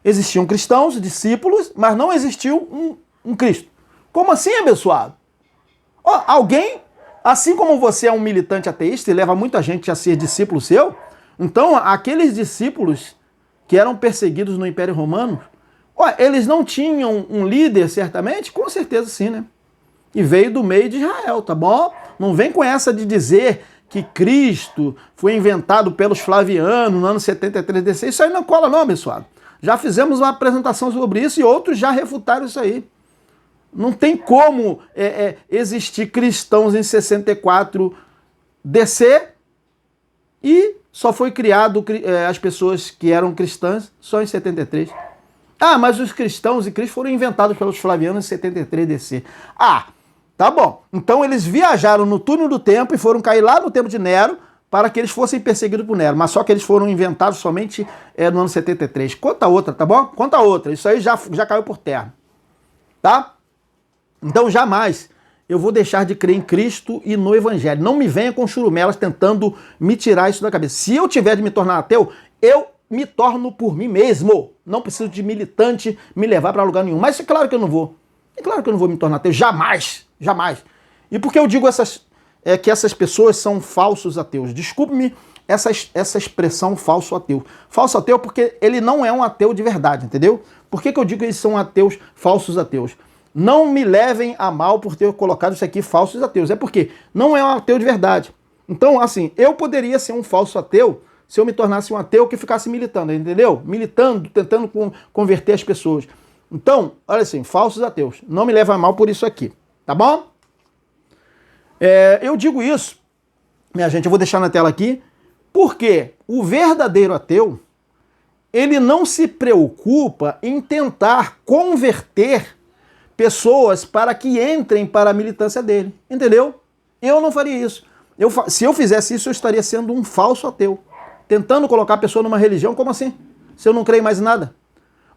Speaker 1: Existiam cristãos, discípulos, mas não existiu um Cristo. Como assim, abençoado? Alguém, assim como você é um militante ateísta e leva muita gente a ser discípulo seu, então aqueles discípulos que eram perseguidos no Império Romano, eles não tinham um líder, certamente? Com certeza sim, né? E veio do meio de Israel, tá bom? Não vem com essa de dizer que Cristo foi inventado pelos Flavianos no ano 73 DC. Isso aí não cola não, abençoado. Já fizemos uma apresentação sobre isso e outros já refutaram isso aí. Não tem como existir cristãos em 64 DC e só foi criado as pessoas que eram cristãs só em 73. Ah, mas os cristãos e Cristo foram inventados pelos Flavianos em 73 DC. Ah, tá bom. Então eles viajaram no túnel do tempo e foram cair lá no tempo de Nero para que eles fossem perseguidos por Nero. Mas só que eles foram inventados somente no ano 73. Conta outra, tá bom? Conta outra. Isso aí já caiu por terra. Tá? Então jamais eu vou deixar de crer em Cristo e no Evangelho. Não me venha com churumelas tentando me tirar isso da cabeça. Se eu tiver de me tornar ateu, eu me torno por mim mesmo. Não preciso de militante me levar para lugar nenhum. Mas é claro que eu não vou. É claro que eu não vou me tornar ateu. Jamais. Jamais. E por que eu digo que essas pessoas são falsos ateus? Desculpe-me essa expressão falso ateu. Falso ateu porque ele não é um ateu de verdade, entendeu? Por que eu digo que eles são ateus, falsos ateus? Não me levem a mal por ter colocado isso aqui, falsos ateus. É porque não é um ateu de verdade. Então, assim, eu poderia ser um falso ateu se eu me tornasse um ateu que ficasse militando, entendeu? Militando, tentando converter as pessoas. Então, olha assim, falsos ateus. Não me levem a mal por isso aqui, tá bom? Eu digo isso, minha gente, eu vou deixar na tela aqui, porque o verdadeiro ateu, ele não se preocupa em tentar converter pessoas para que entrem para a militância dele, entendeu? Eu não faria isso. Se eu fizesse isso, eu estaria sendo um falso ateu, tentando colocar a pessoa numa religião, como assim? Se eu não creio mais em nada.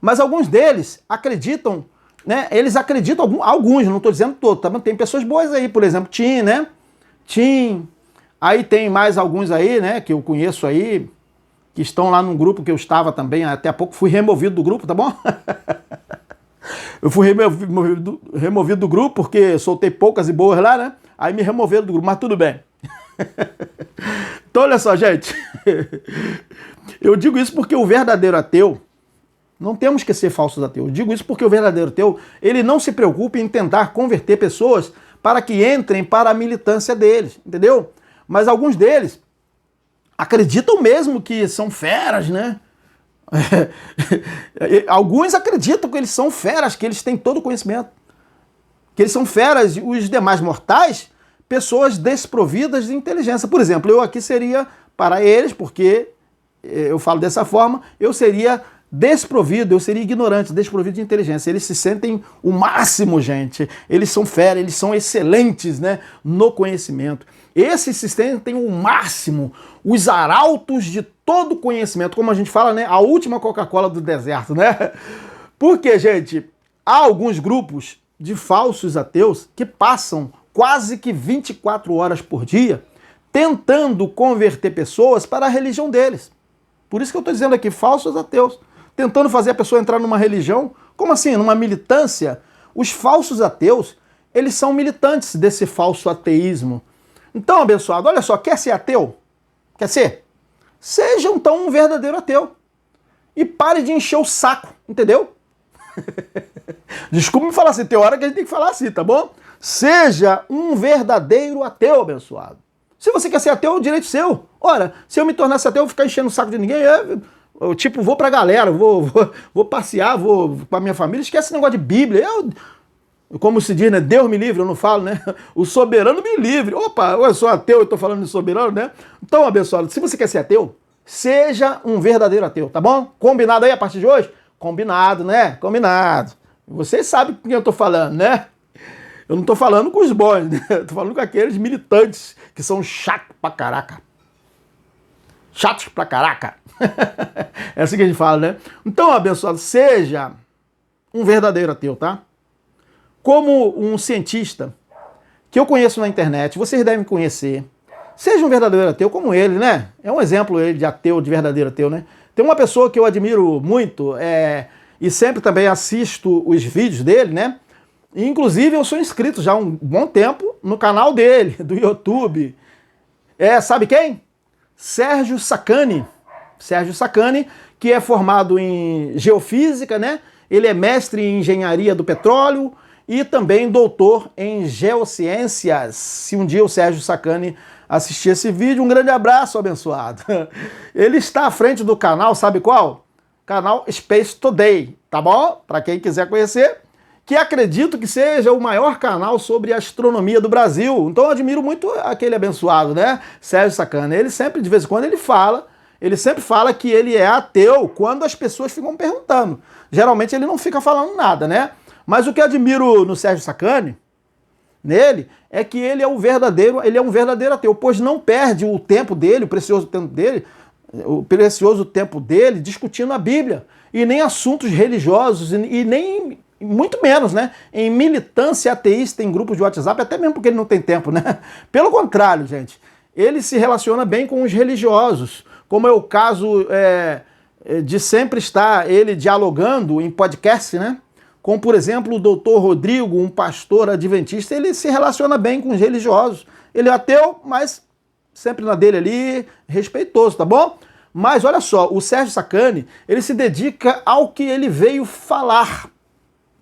Speaker 1: Mas alguns deles acreditam, né? Eles acreditam, alguns, não estou dizendo todos, tá? Tem pessoas boas aí, por exemplo, Tim, né? Tim, aí tem mais alguns aí, né, que eu conheço aí, que estão lá num grupo que eu estava também, até há pouco fui removido do grupo, tá bom? Eu fui removido do grupo porque soltei poucas e boas lá, né? Aí me removeram do grupo, mas tudo bem. Então, olha só, gente. Eu digo isso porque o verdadeiro ateu, não temos que ser falsos ateus. Eu digo isso porque o verdadeiro ateu, ele não se preocupa em tentar converter pessoas para que entrem para a militância deles, entendeu? Mas alguns deles acreditam mesmo que são feras, né? Alguns acreditam que eles são feras, que eles têm todo o conhecimento, que eles são feras, os demais mortais, pessoas desprovidas de inteligência. Por exemplo, eu aqui seria, para eles, porque eu falo dessa forma, eu seria desprovido, eu seria ignorante, desprovido de inteligência. Eles se sentem o máximo, gente. Eles são feras, eles são excelentes, né, no conhecimento. Esses se sentem o máximo, os arautos de todo conhecimento, como a gente fala, né, a última Coca-Cola do deserto, né? Porque, gente, há alguns grupos de falsos ateus que passam quase que 24 horas por dia tentando converter pessoas para a religião deles. Por isso que eu estou dizendo aqui, falsos ateus, tentando fazer a pessoa entrar numa religião, como assim, numa militância, Os falsos ateus, eles são militantes desse falso ateísmo. Então, abençoado, olha só, quer ser ateu? Quer ser? Seja então um verdadeiro ateu. E pare de encher o saco, entendeu? Desculpe me falar assim, tem hora que a gente tem que falar assim, tá bom? Seja um verdadeiro ateu, abençoado. Se você quer ser ateu, é o direito seu. Ora, se eu me tornasse ateu, eu vou ficar enchendo o saco de ninguém, eu tipo, vou pra galera, vou passear, vou com a minha família, esquece esse negócio de Bíblia. Como se diz, né? Deus me livre, eu não falo, né? O soberano me livre. Opa, eu sou ateu, eu tô falando de soberano, né? Então, abençoado, se você quer ser ateu, seja um verdadeiro ateu, tá bom? Combinado aí a partir de hoje? Combinado, né? Combinado. Vocês sabem com quem eu tô falando, né? Eu não tô falando com os bons, né? Eu tô falando com aqueles militantes que são chatos pra caraca. Chatos pra caraca. É assim que a gente fala, né? Então, abençoado, seja um verdadeiro ateu, tá? Como um cientista que eu conheço na internet, vocês devem conhecer, seja um verdadeiro ateu como ele, né? É um exemplo ele de ateu, de verdadeiro ateu, né? Tem uma pessoa que eu admiro muito e sempre também assisto os vídeos dele, né? E, inclusive eu sou inscrito já há um bom tempo no canal dele, do YouTube. Sabe quem? Sérgio Sacani. Sérgio Sacani, que é formado em geofísica, né? Ele é mestre em engenharia do petróleo e também doutor em geociências. Se um dia o Sérgio Sacani assistir esse vídeo, um grande abraço, abençoado. Ele está à frente do canal, sabe qual? Canal Space Today, tá bom? Para quem quiser conhecer, que acredito que seja o maior canal sobre astronomia do Brasil. Então eu admiro muito aquele abençoado, né? Sérgio Sacani. Ele sempre, de vez em quando, ele sempre fala que ele é ateu quando as pessoas ficam perguntando. Geralmente ele não fica falando nada, né? Mas o que eu admiro no Sérgio Sacani, nele, é que ele é um verdadeiro ateu, pois não perde o tempo dele, o precioso tempo dele discutindo a Bíblia, e nem assuntos religiosos, e nem, muito menos, né, em militância ateísta em grupos de WhatsApp, até mesmo porque ele não tem tempo, né? Pelo contrário, gente, ele se relaciona bem com os religiosos, como é o caso de sempre estar ele dialogando em podcast, né? Como, por exemplo, o doutor Rodrigo, um pastor adventista, ele se relaciona bem com os religiosos. Ele é ateu, mas sempre na dele ali, respeitoso, tá bom? Mas olha só, o Sérgio Sacani, ele se dedica ao que ele veio falar,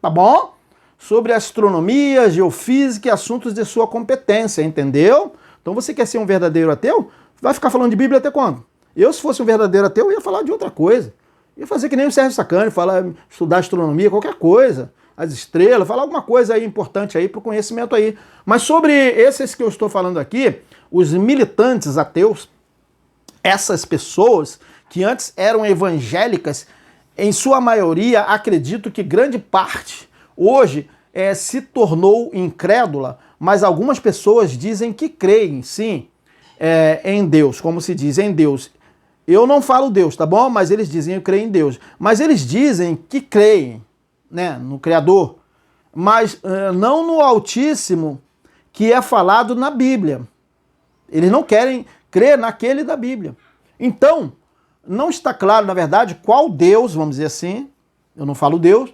Speaker 1: tá bom? Sobre astronomia, geofísica e assuntos de sua competência, entendeu? Então você quer ser um verdadeiro ateu? Vai ficar falando de Bíblia até quando? Eu, se fosse um verdadeiro ateu, eu ia falar de outra coisa. Ia fazer que nem o Sérgio Sacani, estudar astronomia, qualquer coisa, as estrelas, falar alguma coisa aí importante aí para o conhecimento aí. Mas sobre esses que eu estou falando aqui, os militantes ateus, essas pessoas que antes eram evangélicas, em sua maioria, acredito que grande parte hoje se tornou incrédula, mas algumas pessoas dizem que creem, sim, em Deus, como se diz, em Deus. Eu não falo Deus, tá bom? Mas eles dizem eu creio em Deus. Mas eles dizem que creem, né, no Criador, mas não no Altíssimo que é falado na Bíblia. Eles não querem crer naquele da Bíblia. Então, não está claro, na verdade, qual Deus, vamos dizer assim, eu não falo Deus,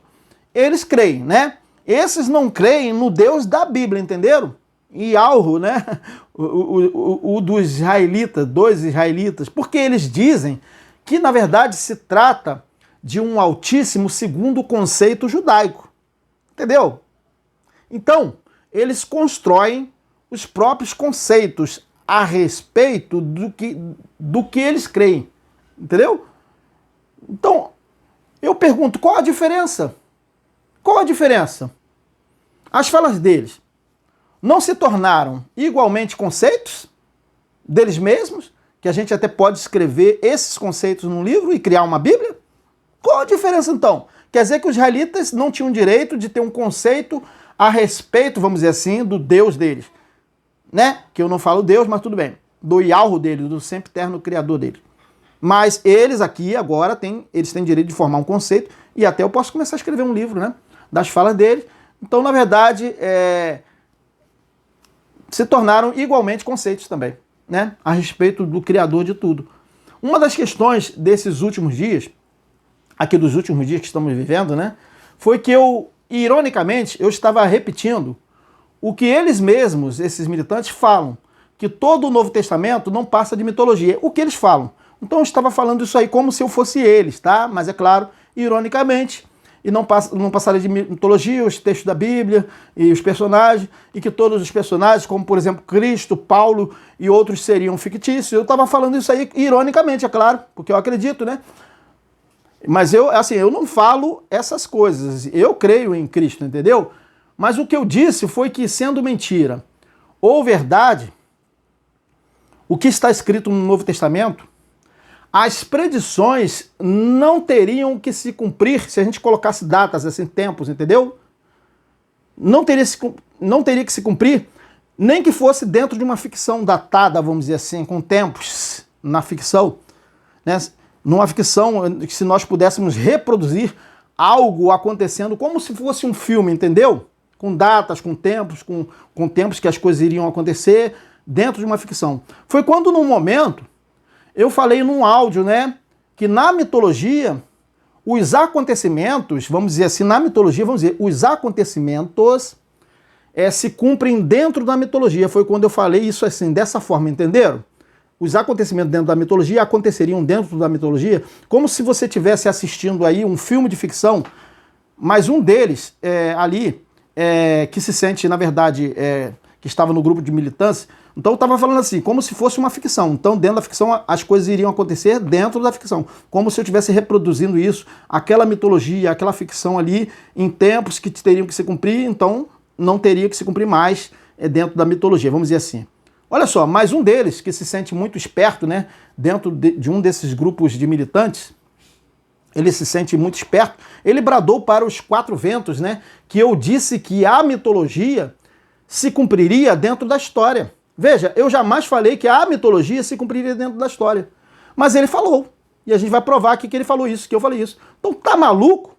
Speaker 1: eles creem, né? Esses não creem no Deus da Bíblia, entenderam? E Alro, né? O dos israelitas, dois israelitas, porque eles dizem que, na verdade, se trata de um Altíssimo segundo o conceito judaico. Entendeu? Então, eles constroem os próprios conceitos a respeito do que eles creem. Entendeu? Então, eu pergunto, qual a diferença? Qual a diferença? As falas deles não se tornaram igualmente conceitos deles mesmos, que a gente até pode escrever esses conceitos num livro e criar uma Bíblia? Qual a diferença então? Quer dizer que os israelitas não tinham direito de ter um conceito a respeito, vamos dizer assim, do Deus deles, né? Que eu não falo Deus, mas tudo bem. Do Yahweh deles, do sempre eterno criador deles. Mas eles aqui agora eles têm direito de formar um conceito e até eu posso começar a escrever um livro, né? Das falas deles. Então, na verdade, se tornaram igualmente conceitos também, né? A respeito do Criador de tudo. Uma das questões desses últimos dias, aqui dos últimos dias que estamos vivendo, né? Foi que eu ironicamente, eu estava repetindo o que eles mesmos, esses militantes, falam, que todo o Novo Testamento não passa de mitologia. O que eles falam. Então eu estava falando isso aí como se eu fosse eles, tá? Mas é claro, ironicamente, e não passaria de mitologia, os textos da Bíblia e os personagens, e que todos os personagens, como por exemplo Cristo, Paulo e outros seriam fictícios. Eu estava falando isso aí ironicamente, é claro, porque eu acredito, né? Mas eu não falo essas coisas. Eu creio em Cristo, entendeu? Mas o que eu disse foi que, sendo mentira ou verdade, o que está escrito no Novo Testamento, as predições não teriam que se cumprir se a gente colocasse datas, assim, tempos, entendeu? Não teria que se cumprir, nem que fosse dentro de uma ficção datada, vamos dizer assim, com tempos na ficção, né? Numa ficção, se nós pudéssemos reproduzir algo acontecendo como se fosse um filme, entendeu? Com datas, com tempos que as coisas iriam acontecer dentro de uma ficção. Foi quando, num momento, eu falei num áudio, né, que na mitologia, os acontecimentos, vamos dizer assim, na mitologia, vamos dizer, os acontecimentos se cumprem dentro da mitologia. Foi quando eu falei isso assim, dessa forma, entenderam? Os acontecimentos dentro da mitologia aconteceriam dentro da mitologia, como se você estivesse assistindo aí um filme de ficção, mas um deles que se sente, na verdade, que estava no grupo de militância, então eu estava falando assim, como se fosse uma ficção. Então, dentro da ficção, as coisas iriam acontecer dentro da ficção, como se eu estivesse reproduzindo isso, aquela mitologia, aquela ficção ali, em tempos que teriam que se cumprir, então não teria que se cumprir mais dentro da mitologia, vamos dizer assim. Olha só, mais um deles, que se sente muito esperto, né, dentro de um desses grupos de militantes, ele se sente muito esperto, ele bradou para os quatro ventos, né, que eu disse que a mitologia se cumpriria dentro da história. Veja, eu jamais falei que a mitologia se cumpriria dentro da história, mas ele falou, e a gente vai provar aqui que ele falou isso, que eu falei isso. Então tá maluco?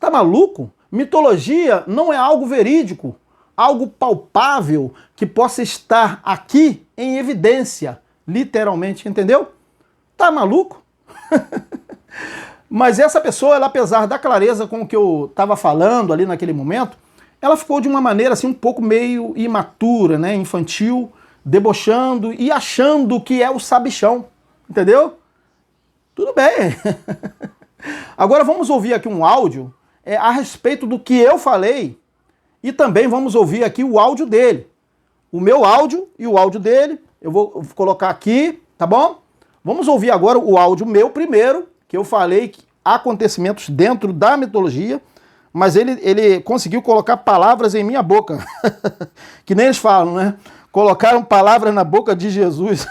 Speaker 1: Tá maluco? Mitologia não é algo verídico, algo palpável que possa estar aqui em evidência, literalmente, entendeu? Tá maluco? Mas essa pessoa, ela, apesar da clareza com o que eu estava falando ali naquele momento, ela ficou de uma maneira assim um pouco meio imatura, né, infantil, debochando e achando que é o sabichão, entendeu? Tudo bem. Agora vamos ouvir aqui um áudio a respeito do que eu falei. E também vamos ouvir aqui o áudio dele. O meu áudio e o áudio dele. Eu vou colocar aqui, tá bom? Vamos ouvir agora o áudio meu primeiro, que eu falei acontecimentos dentro da mitologia, mas ele conseguiu colocar palavras em minha boca. Que nem eles falam, né? Colocaram palavras na boca de Jesus.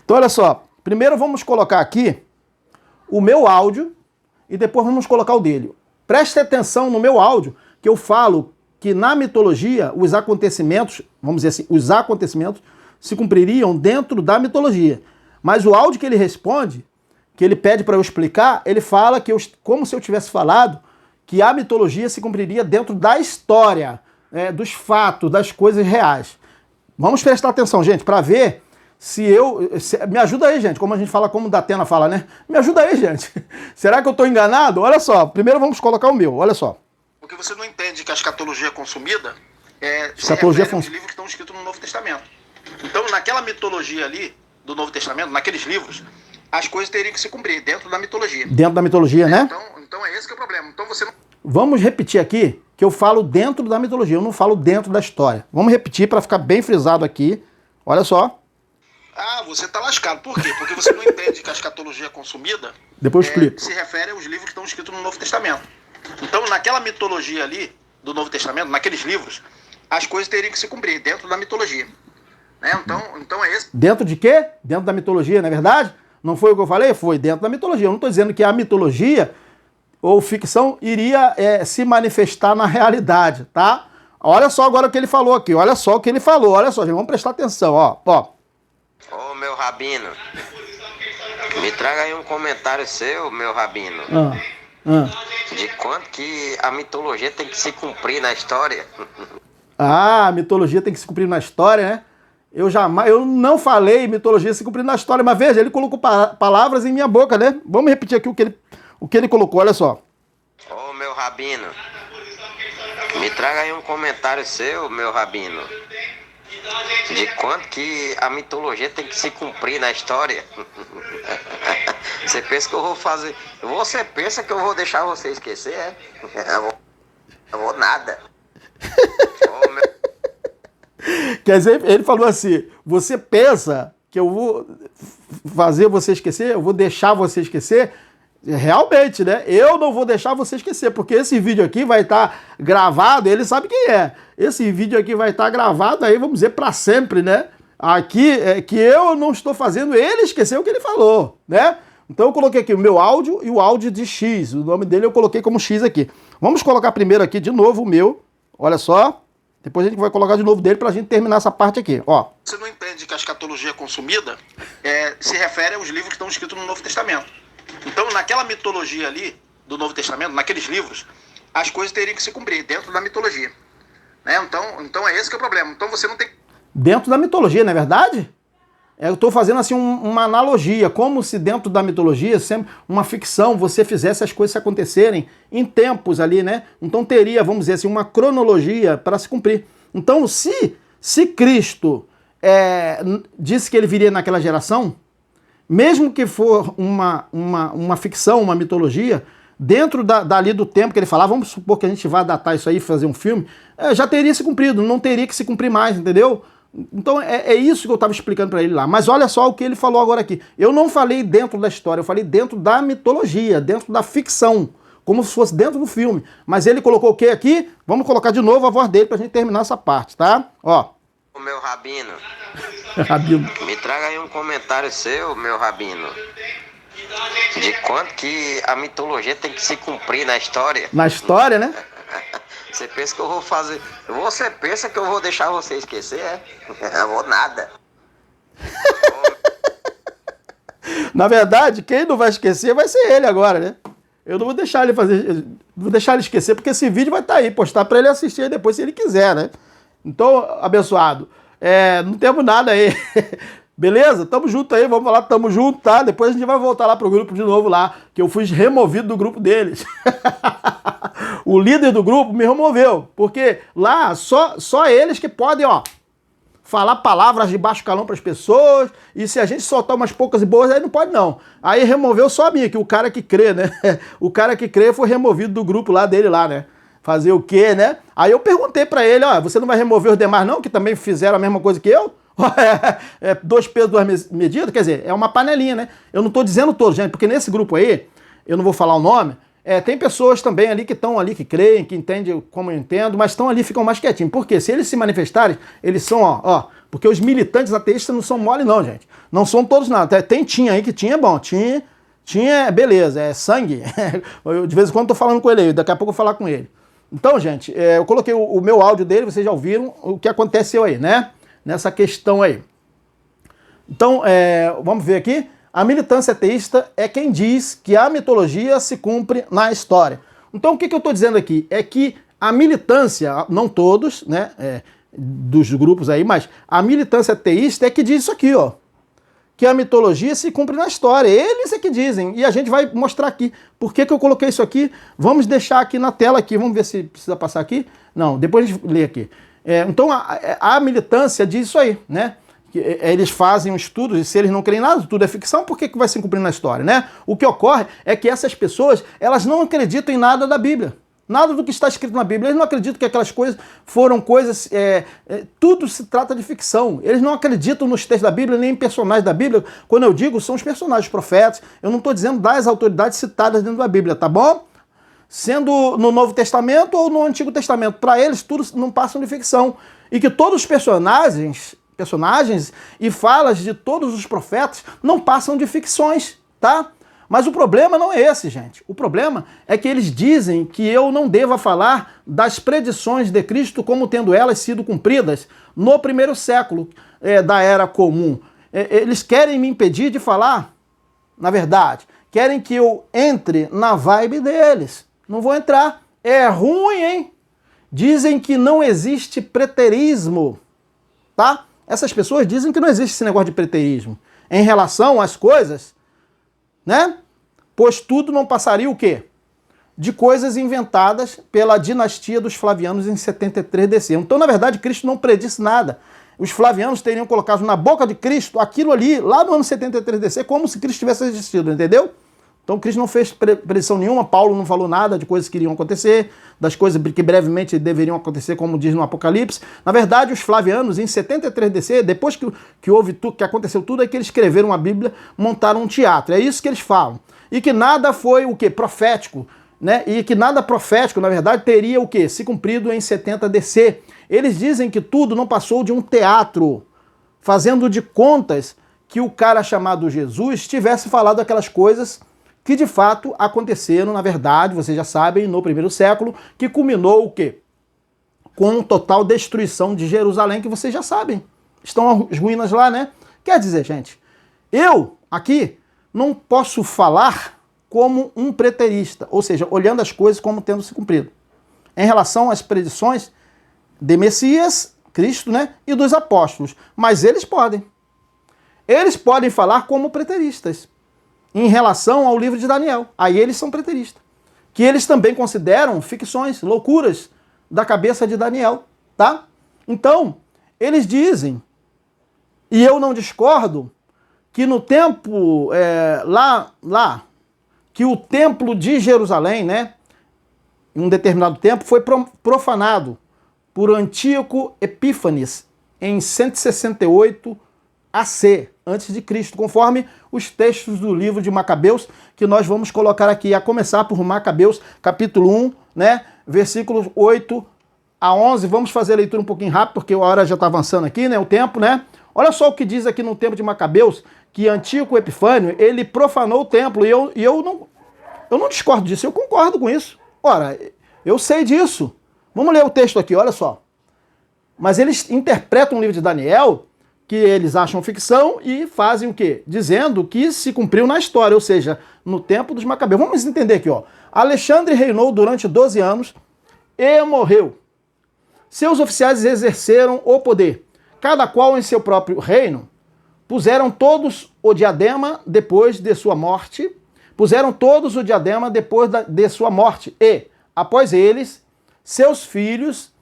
Speaker 1: Então, olha só. Primeiro vamos colocar aqui o meu áudio e depois vamos colocar o dele. Preste atenção no meu áudio, que eu falo que na mitologia os acontecimentos, vamos dizer assim, os acontecimentos se cumpririam dentro da mitologia. Mas o áudio que ele responde, que ele pede para eu explicar, ele fala que como se eu tivesse falado que a mitologia se cumpriria dentro da história, dos fatos, das coisas reais. Vamos prestar atenção, gente, para ver me ajuda aí, gente, como a gente fala, como o Datena fala, né? Me ajuda aí, gente. Será que eu estou enganado? Olha só, primeiro vamos colocar o meu, olha só.
Speaker 2: Porque você não entende que a escatologia consumida
Speaker 1: escatologia
Speaker 2: os livros que estão escritos no Novo Testamento. Então, naquela mitologia ali, do Novo Testamento, naqueles livros, as coisas teriam que se cumprir dentro da mitologia.
Speaker 1: Dentro da mitologia, né?
Speaker 2: Então é esse que é o problema. Então você não...
Speaker 1: Vamos repetir aqui que eu falo dentro da mitologia, eu não falo dentro da história. Vamos repetir para ficar bem frisado aqui. Olha só.
Speaker 2: Ah, você tá lascado. Por quê? Porque você não entende que a escatologia consumida
Speaker 1: depois eu explico.
Speaker 2: Se refere aos livros que estão escritos no Novo Testamento. Então, naquela mitologia ali, do Novo Testamento, naqueles livros, as coisas teriam que se cumprir dentro da mitologia. Né? Então é esse.
Speaker 1: Dentro de quê? Dentro da mitologia, não é verdade? Não foi o que eu falei? Foi dentro da mitologia. Eu não estou dizendo que a mitologia ou ficção iria se manifestar na realidade, tá? Olha só agora o que ele falou aqui. Olha só o que ele falou. Olha só, gente. Vamos prestar atenção, ó.
Speaker 3: Ô, meu Rabino, me traga aí um comentário seu, meu Rabino, de quanto que a mitologia tem que se cumprir na história.
Speaker 1: Ah, a mitologia tem que se cumprir na história, né? Eu não falei mitologia se cumprir na história, mas veja, ele colocou palavras em minha boca, né? Vamos repetir aqui o que ele colocou, olha só.
Speaker 3: Ô, meu Rabino, Rabino, me traga aí um comentário seu, meu Rabino, de quanto que a mitologia tem que se cumprir na história. Você pensa que eu vou fazer... Você pensa que eu vou deixar você esquecer, é? Eu vou nada. Oh, meu...
Speaker 1: Quer dizer, ele falou assim, você pensa que eu vou fazer você esquecer? Eu vou deixar você esquecer? Realmente, né? Eu não vou deixar você esquecer, porque esse vídeo aqui vai estar gravado, ele sabe quem é. Esse vídeo aqui vai estar gravado aí, vamos dizer, para sempre, né? Aqui é que eu não estou fazendo ele esquecer o que ele falou, né? Então eu coloquei aqui o meu áudio e o áudio de X. O nome dele eu coloquei como X aqui. Vamos colocar primeiro aqui de novo o meu. Olha só. Depois a gente vai colocar de novo dele pra gente terminar essa parte aqui, ó.
Speaker 2: Você não entende que a escatologia consumida se refere aos livros que estão escritos no Novo Testamento. Então, naquela mitologia ali do Novo Testamento, naqueles livros, as coisas teriam que se cumprir dentro da mitologia. Né? Então é esse que é o problema. Então você não tem...
Speaker 1: Dentro da mitologia, não é verdade? Eu estou fazendo assim uma analogia, como se dentro da mitologia, sempre uma ficção, você fizesse as coisas acontecerem em tempos ali, né? Então teria, vamos dizer assim, uma cronologia para se cumprir. Então, se Cristo disse que ele viria naquela geração, mesmo que for uma ficção, uma mitologia, dentro dali do tempo que ele falava, vamos supor que a gente vá datar isso aí, fazer um filme, já teria se cumprido, não teria que se cumprir mais, entendeu? Então é isso que eu estava explicando para ele lá. Mas olha só o que ele falou agora aqui. Eu não falei dentro da história, eu falei dentro da mitologia, dentro da ficção, como se fosse dentro do filme. Mas ele colocou o que aqui? Vamos colocar de novo a voz dele para a gente terminar essa parte, tá? Ó.
Speaker 3: O meu Rabino.
Speaker 1: Rabino.
Speaker 3: Me traga aí um comentário seu, meu Rabino, de quanto que a mitologia tem que se cumprir na história.
Speaker 1: Na história, né?
Speaker 3: Você pensa que eu vou fazer... Você pensa que eu vou deixar você esquecer, é? Eu vou nada.
Speaker 1: Na verdade, quem não vai esquecer vai ser ele agora, né? Eu não vou deixar ele fazer... Vou deixar ele esquecer, porque esse vídeo vai estar aí, postar para ele assistir aí depois, se ele quiser, né? Então, abençoado, não temos nada aí. Beleza? Tamo junto aí, vamos lá, tamo junto, tá? Depois a gente vai voltar lá pro grupo de novo lá, que eu fui removido do grupo deles. O líder do grupo me removeu, porque lá só eles que podem, ó, falar palavras de baixo calão para as pessoas, e se a gente soltar umas poucas e boas, aí não pode não. Aí removeu só a mim, que o cara que crê, né? O cara que crê foi removido do grupo lá dele lá, né? Fazer o quê, né? Aí eu perguntei para ele, ó, você não vai remover os demais não, que também fizeram a mesma coisa que eu? Dois pesos, duas medidas, quer dizer, é uma panelinha, né? Eu não tô dizendo todos, gente, porque nesse grupo aí, eu não vou falar o nome, tem pessoas também ali que estão ali, que creem, que entendem como eu entendo, mas estão ali, ficam mais quietinhos. Por quê? Se eles se manifestarem, eles são, ó, porque os militantes ateístas não são mole não, gente. Não são todos não. Tinha aí que tinha, é bom, tinha, beleza, é sangue. Eu, de vez em quando tô falando com ele aí, daqui a pouco eu vou falar com ele. Então, gente, eu coloquei o meu áudio dele, vocês já ouviram o que aconteceu aí, né? Nessa questão aí. Então, vamos ver aqui. A militância ateísta é quem diz que a mitologia se cumpre na história. Então, o que eu estou dizendo aqui? É que a militância, não todos, né, dos grupos aí, mas a militância ateísta é que diz isso aqui, ó. Que a mitologia se cumpre na história. Eles é que dizem. E a gente vai mostrar aqui. Por que eu coloquei isso aqui? Vamos deixar aqui na tela aqui. Vamos ver se precisa passar aqui. Não, depois a gente lê aqui. Então a militância diz isso aí, né? Que eles fazem um estudo, e se eles não creem em nada, tudo é ficção, por que vai se cumprir na história, né? O que ocorre é que essas pessoas, elas não acreditam em nada da Bíblia. Nada do que está escrito na Bíblia. Eles não acreditam que aquelas coisas foram coisas... tudo se trata de ficção. Eles não acreditam nos textos da Bíblia, nem em personagens da Bíblia. Quando eu digo, são os personagens, os profetas. Eu não estou dizendo das autoridades citadas dentro da Bíblia, tá bom? Sendo no Novo Testamento ou no Antigo Testamento. Para eles, tudo não passa de ficção. E que todos os personagens e falas de todos os profetas não passam de ficções, tá? Mas o problema não é esse, gente. O problema é que eles dizem que eu não deva falar das predições de Cristo como tendo elas sido cumpridas no primeiro século da Era Comum. Eles querem me impedir de falar, na verdade, querem que eu entre na vibe deles. Não vou entrar. É ruim, hein? Dizem que não existe preterismo, tá? Essas pessoas dizem que não existe esse negócio de preterismo em relação às coisas, né? Pois tudo não passaria o quê? de coisas inventadas pela dinastia dos Flavianos em 73 DC. Então, na verdade, Cristo não predisse nada. Os Flavianos teriam colocado na boca de Cristo aquilo ali, lá no ano 73 DC, como se Cristo tivesse existido, entendeu? Então, Cristo não fez predição nenhuma, Paulo não falou nada de coisas que iriam acontecer, das coisas que brevemente deveriam acontecer, como diz no Apocalipse. Na verdade, os Flavianos, em 73 DC, depois que houve tudo, que aconteceu tudo, é que eles escreveram a Bíblia, montaram um teatro. É isso que eles falam. E que nada foi o quê? Profético, né? E que nada profético, na verdade, teria o quê? Se cumprido em 70 DC. Eles dizem que tudo não passou de um teatro, fazendo de contas que o cara chamado Jesus tivesse falado aquelas coisas que de fato aconteceram, na verdade, vocês já sabem, no primeiro século, que culminou o quê? Com total destruição de Jerusalém, que vocês já sabem. Estão as ruínas lá, né? Quer dizer, gente, eu aqui não posso falar como um preterista, ou seja, olhando as coisas como tendo se cumprido. Em relação às predições de Messias, Cristo, né, e dos apóstolos. Mas eles podem. Eles podem falar como preteristas em relação ao livro de Daniel. Aí eles são preteristas. Que eles também consideram ficções, loucuras da cabeça de Daniel, tá? Então, eles dizem, e eu não discordo, que no tempo, que o templo de Jerusalém, né, em um determinado tempo, foi profanado por Antíoco Epífanes em 168 AC, antes de Cristo, conforme os textos do livro de Macabeus, que nós vamos colocar aqui, a começar por Macabeus, capítulo 1, né, versículos 8 a 11. Vamos fazer a leitura um pouquinho rápido, porque a hora já está avançando aqui, né, o tempo, né? Olha só o que diz aqui no tempo de Macabeus, que Antíoco Epifânio, ele profanou o templo, e eu não discordo disso, eu concordo com isso. Ora, eu sei disso. Vamos ler o texto aqui, olha só. Mas eles interpretam o livro de Daniel, que eles acham ficção, e fazem o quê? Dizendo que se cumpriu na história, ou seja, no tempo dos Macabeus. Vamos entender aqui, ó. Alexandre reinou durante 12 anos e morreu. Seus oficiais exerceram o poder, cada qual em seu próprio reino. Puseram todos o diadema depois de sua morte. Puseram todos o diadema depois de sua morte. E, após eles, seus filhos,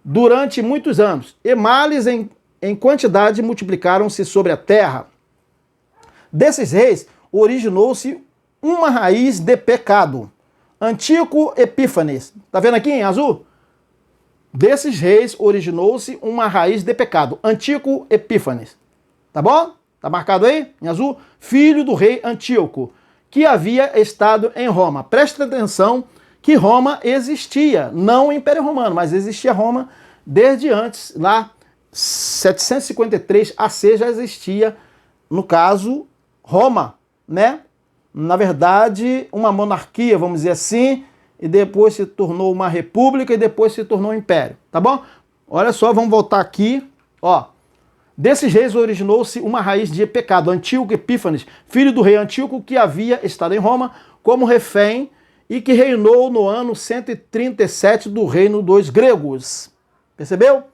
Speaker 1: durante muitos anos. E males em quantidade multiplicaram-se sobre a terra. Desses reis originou-se uma raiz de pecado. Antíoco Epífanes. Tá vendo aqui em azul? Desses reis originou-se uma raiz de pecado. Antíoco Epífanes. Tá bom? Tá marcado aí, em azul? Filho do rei Antíoco, que havia estado em Roma. Presta atenção que Roma existia, não o Império Romano, mas existia Roma desde antes, lá 753 AC já existia, no caso, Roma, né? Na verdade, uma monarquia, vamos dizer assim, e depois se tornou uma república e depois se tornou um império, tá bom? Olha só, vamos voltar aqui, ó. Desses reis originou-se uma raiz de pecado, Antíoco Epífanes, filho do rei Antíoco, que havia estado em Roma como refém e que reinou no ano 137 do reino dos gregos. Percebeu?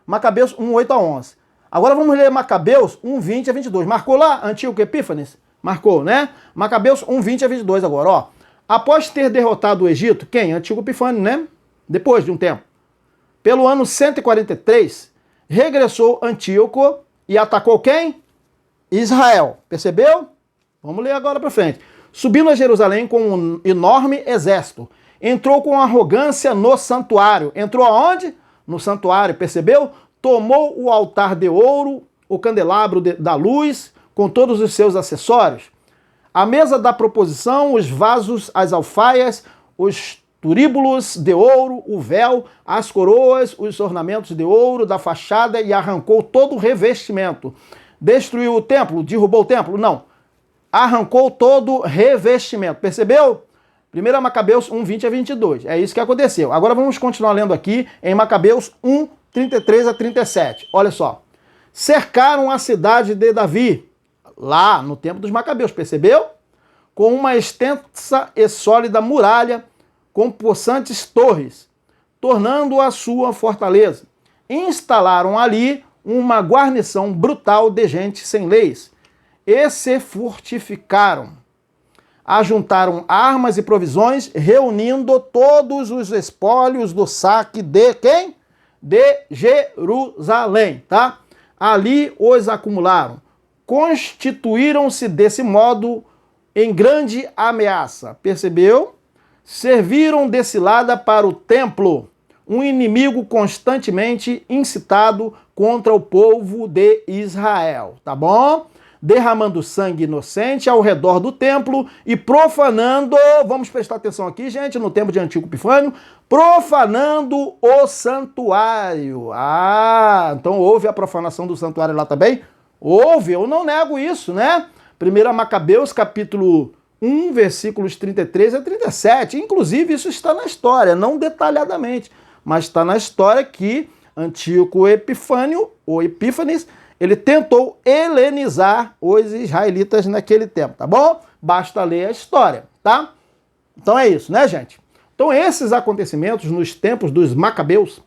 Speaker 1: Macabeus 1, 8 a 11. Agora vamos ler Macabeus 1, 20 a 22. Marcou lá Antíoco Epífanes? Marcou, né? Macabeus 1, 20 a 22 agora, ó. Após ter derrotado o Egito, quem? Antíoco Epifânio, né? Depois de um tempo. Pelo ano 143, regressou Antíoco e atacou quem? Israel. Percebeu? Vamos ler agora para frente. Subindo a Jerusalém com um enorme exército. Entrou com arrogância no santuário. Entrou aonde? No santuário, percebeu? Tomou o altar de ouro, o candelabro da luz, com todos os seus acessórios. A mesa da proposição, os vasos, as alfaias, os turíbulos de ouro, o véu, as coroas, os ornamentos de ouro da fachada e arrancou todo o revestimento. Destruiu o templo? Derrubou o templo? Não. Arrancou todo o revestimento. Percebeu? 1 Macabeus 1, 20 a 22. É isso que aconteceu. Agora vamos continuar lendo aqui em Macabeus 1, 33 a 37. Olha só. Cercaram a cidade de Davi, lá no tempo dos Macabeus, percebeu? Com uma extensa e sólida muralha, com possantes torres, tornando a sua fortaleza. Instalaram ali uma guarnição brutal de gente sem leis, e se fortificaram. ajuntaram armas e provisões, reunindo todos os espólios do saque de quem? De Jerusalém, tá? Ali os acumularam. Constituíram-se desse modo em grande ameaça. Percebeu? Serviram de cilada para o templo, um inimigo constantemente incitado contra o povo de Israel, tá bom? Derramando sangue inocente ao redor do templo e profanando, vamos prestar atenção aqui, gente, no tempo de Antíoco Epifânio, profanando o santuário. Ah, então houve a profanação do santuário lá também? Houve, eu não nego isso, né? 1 Macabeus, capítulo 1, versículos 33 a 37. Inclusive, isso está na história, não detalhadamente, mas está na história que Antíoco Epifânio, ou Epífanes, ele tentou helenizar os israelitas naquele tempo, tá bom? Basta ler a história, tá? Então é isso, né, gente? Então esses acontecimentos nos tempos dos Macabeus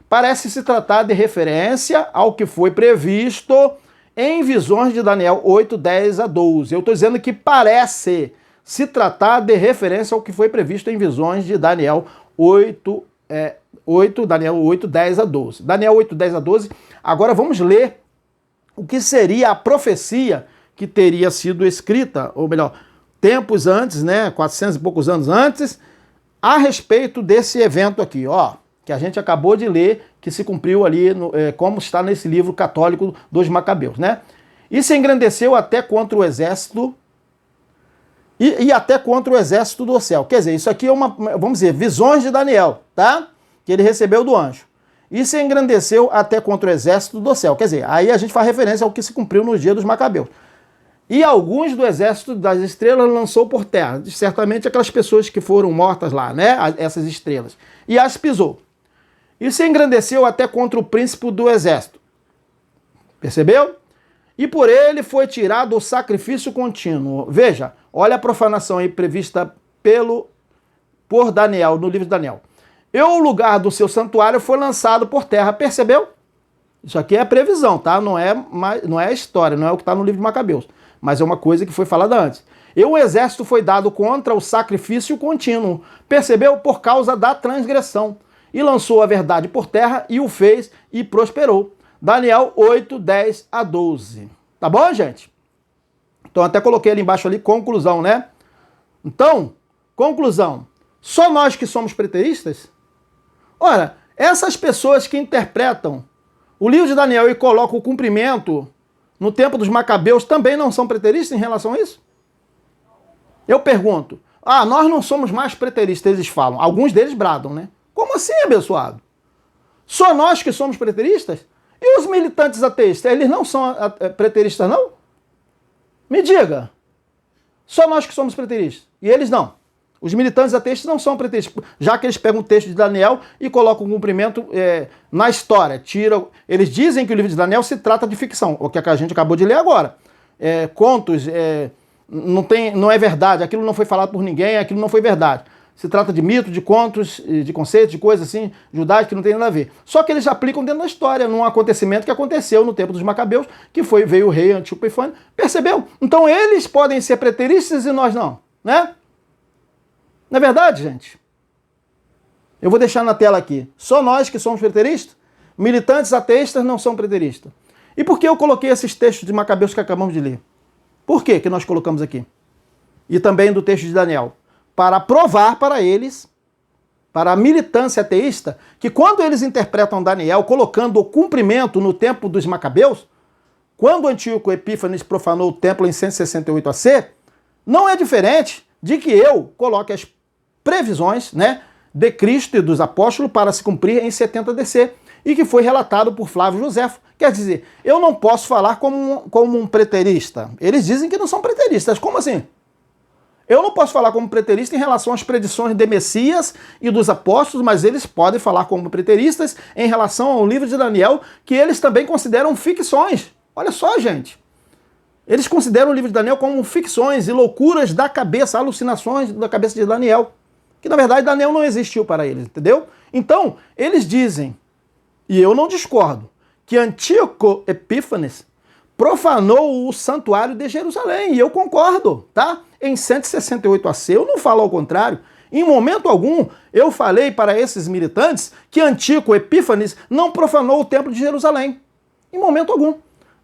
Speaker 1: parece se tratar de referência ao que foi previsto em visões de Daniel 8, 10 a 12. Eu estou dizendo que parece se tratar de referência ao que foi previsto em visões de Daniel 8, 10 a 12. Daniel 8, 10 a 12. Agora vamos ler o que seria a profecia que teria sido escrita, ou melhor, tempos antes, né, 400 e poucos anos antes, a respeito desse evento aqui, ó, que a gente acabou de ler, que se cumpriu ali, como está nesse livro católico dos Macabeus, né? E se engrandeceu até contra o exército, e até contra o exército do céu. Quer dizer, isso aqui é vamos dizer, visões de Daniel, tá? Que ele recebeu do anjo. E se engrandeceu até contra o exército do céu. Quer dizer, aí a gente faz referência ao que se cumpriu no dia dos Macabeus. E alguns do exército das estrelas lançou por terra. Certamente aquelas pessoas que foram mortas lá, né? Essas estrelas. E as pisou. E se engrandeceu até contra o príncipe do exército. Percebeu? E por ele foi tirado o sacrifício contínuo. Veja, olha a profanação aí prevista por Daniel, no livro de Daniel. E o lugar do seu santuário foi lançado por terra. Percebeu? Isso aqui é previsão, tá? Não é história, não é o que está no livro de Macabeus. Mas é uma coisa que foi falada antes. E o exército foi dado contra o sacrifício contínuo. Percebeu? Por causa da transgressão. E lançou a verdade por terra e o fez e prosperou. Daniel 8, 10 a 12. Tá bom, gente? Então até coloquei ali embaixo ali, conclusão, né? Então, conclusão. Só nós que somos preteristas? Ora, essas pessoas que interpretam o livro de Daniel e colocam o cumprimento no tempo dos Macabeus também não são preteristas em relação a isso? Eu pergunto, nós não somos mais preteristas, eles falam. Alguns deles bradam, né? Como assim, abençoado? Só nós que somos preteristas? E os militantes ateístas, eles não são preteristas, não? Me diga. Só nós que somos preteristas. E eles não. Os militantes ateístas não são preteristas, já que eles pegam o texto de Daniel e colocam o cumprimento na história. Eles dizem que o livro de Daniel se trata de ficção, o que a gente acabou de ler agora. Contos, não é verdade, aquilo não foi falado por ninguém, aquilo não foi verdade. Se trata de mito, de contos, de conceitos, de coisas assim, judaicas que não tem nada a ver. Só que eles aplicam dentro da história, num acontecimento que aconteceu no tempo dos Macabeus, que veio o rei Antíoco Epifânio. Percebeu? Então eles podem ser preteristas e nós não, né? Não é verdade, gente? Eu vou deixar na tela aqui. Só nós que somos preteristas? Militantes ateístas não são preteristas. E por que eu coloquei esses textos de Macabeus que acabamos de ler? Por que nós colocamos aqui? E também do texto de Daniel. Para provar para eles, para a militância ateísta, que quando eles interpretam Daniel colocando o cumprimento no tempo dos Macabeus, quando Antíoco Epífanes profanou o templo em 168 AC, não é diferente de que eu coloque as previsões, né, de Cristo e dos apóstolos para se cumprir em 70 DC, e que foi relatado por Flávio Joséfo. Quer dizer, eu não posso falar como um preterista. Eles dizem que não são preteristas. Como assim? Eu não posso falar como preterista em relação às predições de Messias e dos apóstolos, mas eles podem falar como preteristas em relação ao livro de Daniel, que eles também consideram ficções. Olha só, gente. Eles consideram o livro de Daniel como ficções e loucuras da cabeça, alucinações da cabeça de Daniel. Que, na verdade, Daniel não existiu para eles, entendeu? Então, eles dizem, e eu não discordo, que Antíoco Epífanes profanou o santuário de Jerusalém, e eu concordo, tá? em 168 AC. Eu não falo ao contrário. Em momento algum, eu falei para esses militantes que Antíoco Epífanes não profanou o Templo de Jerusalém. Em momento algum.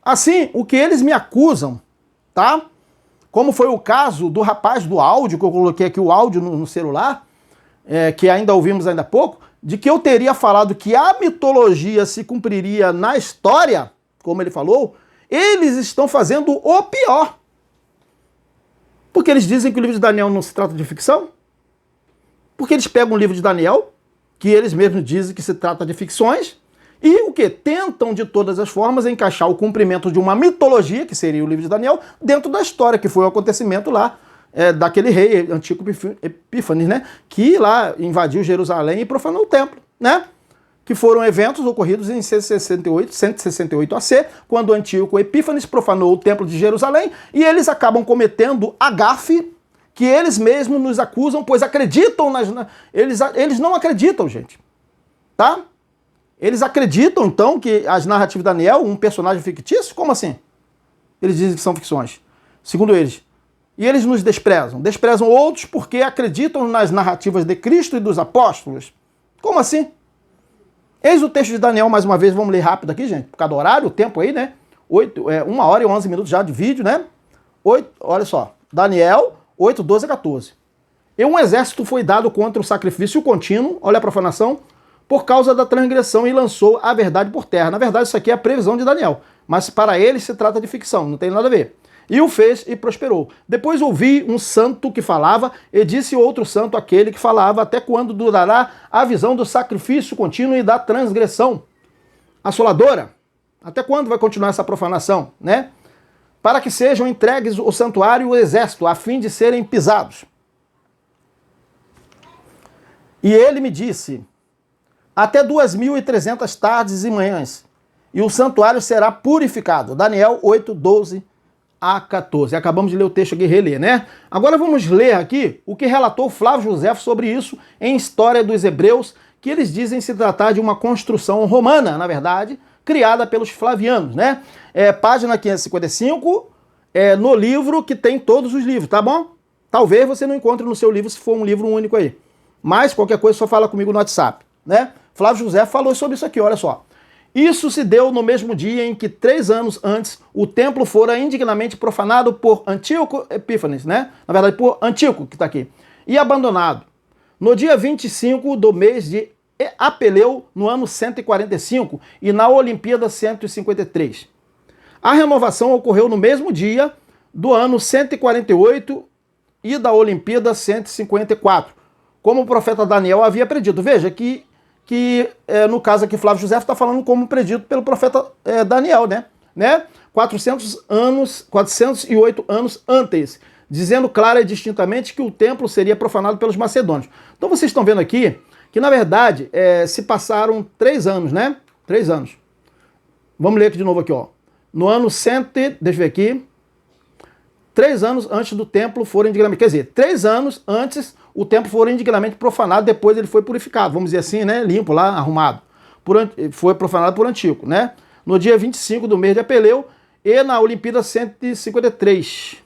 Speaker 1: Assim, o que eles me acusam, tá? Como foi o caso do rapaz do áudio, que eu coloquei aqui o áudio no celular, que ainda ouvimos ainda há pouco, de que eu teria falado que a mitologia se cumpriria na história, como ele falou, eles estão fazendo o pior. Porque eles dizem que o livro de Daniel não se trata de ficção. Porque eles pegam o livro de Daniel, que eles mesmos dizem que se trata de ficções, e o quê? Tentam de todas as formas encaixar o cumprimento de uma mitologia, que seria o livro de Daniel, dentro da história, que foi o acontecimento lá daquele rei Antíoco Epífanes, né? Que lá invadiu Jerusalém e profanou o templo, né? Que foram eventos ocorridos em 168 AC, quando Antíoco Epífanes profanou o templo de Jerusalém, e eles acabam cometendo a gafe que eles mesmos nos acusam, pois acreditam eles não acreditam, gente, tá? Eles acreditam, então, que as narrativas de Daniel, um personagem fictício? Como assim? Eles dizem que são ficções, segundo eles. E eles nos desprezam. Desprezam outros porque acreditam nas narrativas de Cristo e dos apóstolos. Como assim? Eis o texto de Daniel, mais uma vez, vamos ler rápido aqui, gente, por causa do horário, o tempo aí, né? 1 hora e 11 minutos já de vídeo, né? Olha só, Daniel 8, 12 a 14. E um exército foi dado contra o sacrifício contínuo, olha a profanação, por causa da transgressão e lançou a verdade por terra. Na verdade, isso aqui é a previsão de Daniel, mas para ele se trata de ficção, não tem nada a ver. E o fez e prosperou. Depois ouvi um santo que falava, e disse outro santo aquele que falava, até quando durará a visão do sacrifício contínuo e da transgressão assoladora? Até quando vai continuar essa profanação, né? Para que sejam entregues o santuário e o exército, a fim de serem pisados. E ele me disse, até 2.300 tardes e manhãs, e o santuário será purificado. Daniel 8, 12 a 14. Acabamos de ler o texto aqui e reler, né? Agora vamos ler aqui o que relatou Flávio Josefo sobre isso em História dos Hebreus, que eles dizem se tratar de uma construção romana, na verdade, criada pelos flavianos, né? Página 555, no livro que tem todos os livros, tá bom? Talvez você não encontre no seu livro se for um livro único aí. Mas qualquer coisa só fala comigo no WhatsApp, né? Flávio José falou sobre isso aqui, olha só. Isso se deu no mesmo dia em que 3 anos antes o templo fora indignamente profanado por Antíoco Epífanes, né? Na verdade, por Antíoco, que está aqui, e abandonado. No dia 25 do mês de Apeleu, no ano 145, e na Olimpíada 153. A renovação ocorreu no mesmo dia do ano 148 e da Olimpíada 154, como o profeta Daniel havia predito. Veja que no caso aqui Flávio José está falando como predito pelo profeta Daniel, né? 408 anos antes, dizendo clara e distintamente que o templo seria profanado pelos macedônios. Então vocês estão vendo aqui que, na verdade, se passaram 3 anos, né? 3 anos. Vamos ler aqui de novo aqui, ó. No ano 100, deixa eu ver aqui, 3 anos antes do templo for indignamente, quer dizer, 3 anos antes o templo for indignamente profanado, depois ele foi purificado, vamos dizer assim, né? Limpo lá, arrumado. Foi profanado por Antíoco, né? No dia 25 do mês de Apeleu e na Olimpíada 153.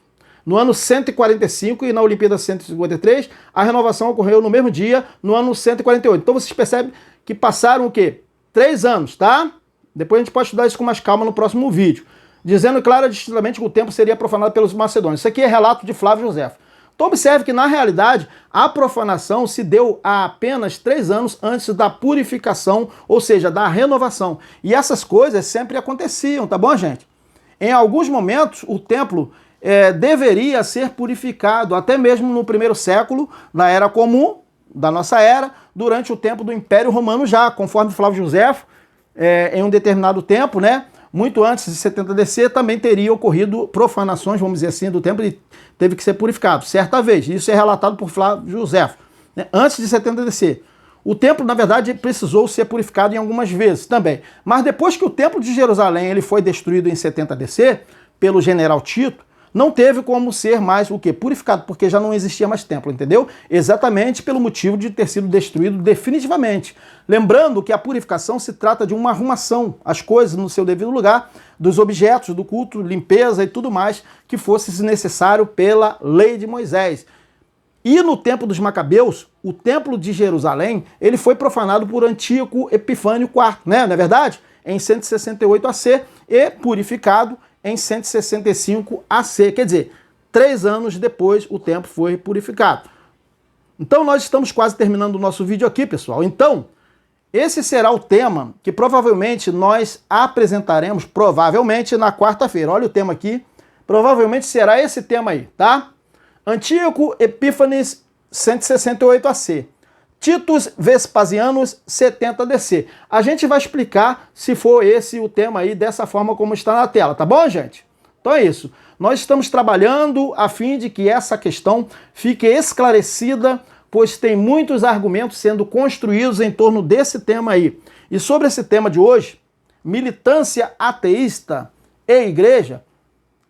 Speaker 1: No ano 145 e na Olimpíada 153, a renovação ocorreu no mesmo dia, no ano 148. Então vocês percebem que passaram o quê? 3 anos, tá? Depois a gente pode estudar isso com mais calma no próximo vídeo. Dizendo claro e distintamente que o templo seria profanado pelos macedônios. Isso aqui é relato de Flávio Josefo. Então observe que, na realidade, a profanação se deu há apenas 3 anos antes da purificação, ou seja, da renovação. E essas coisas sempre aconteciam, tá bom, gente? Em alguns momentos, o templo deveria ser purificado, até mesmo no 1º século, na Era Comum, da nossa era, durante o tempo do Império Romano já, conforme Flávio Josefo, em um determinado tempo, né? Muito antes de 70 DC, também teria ocorrido profanações, vamos dizer assim, do templo, e teve que ser purificado, certa vez. Isso é relatado por Flávio Josefo, né? Antes de 70 DC. O templo, na verdade, precisou ser purificado em algumas vezes também. Mas depois que o templo de Jerusalém ele foi destruído em 70 DC, pelo general Tito, não teve como ser mais o quê? Purificado, porque já não existia mais templo, entendeu? Exatamente pelo motivo de ter sido destruído definitivamente. Lembrando que a purificação se trata de uma arrumação, as coisas no seu devido lugar, dos objetos do culto, limpeza e tudo mais que fosse necessário pela lei de Moisés. E no tempo dos Macabeus, o templo de Jerusalém, ele foi profanado por Antíoco Epifânio IV, né? Não é verdade? Em 168 AC e purificado em 165 AC. Quer dizer, 3 anos depois o templo foi purificado. Então nós estamos quase terminando o nosso vídeo aqui, pessoal. Então, esse será o tema que provavelmente nós apresentaremos, provavelmente na quarta-feira. Olha o tema aqui. Provavelmente será esse tema aí, tá? Antíoco Epífanes, 168 AC. Titus Vespasianus, 70 DC. A gente vai explicar se for esse o tema aí, dessa forma como está na tela, tá bom, gente? Então é isso. Nós estamos trabalhando a fim de que essa questão fique esclarecida, pois tem muitos argumentos sendo construídos em torno desse tema aí. E sobre esse tema de hoje, militância ateísta e igreja,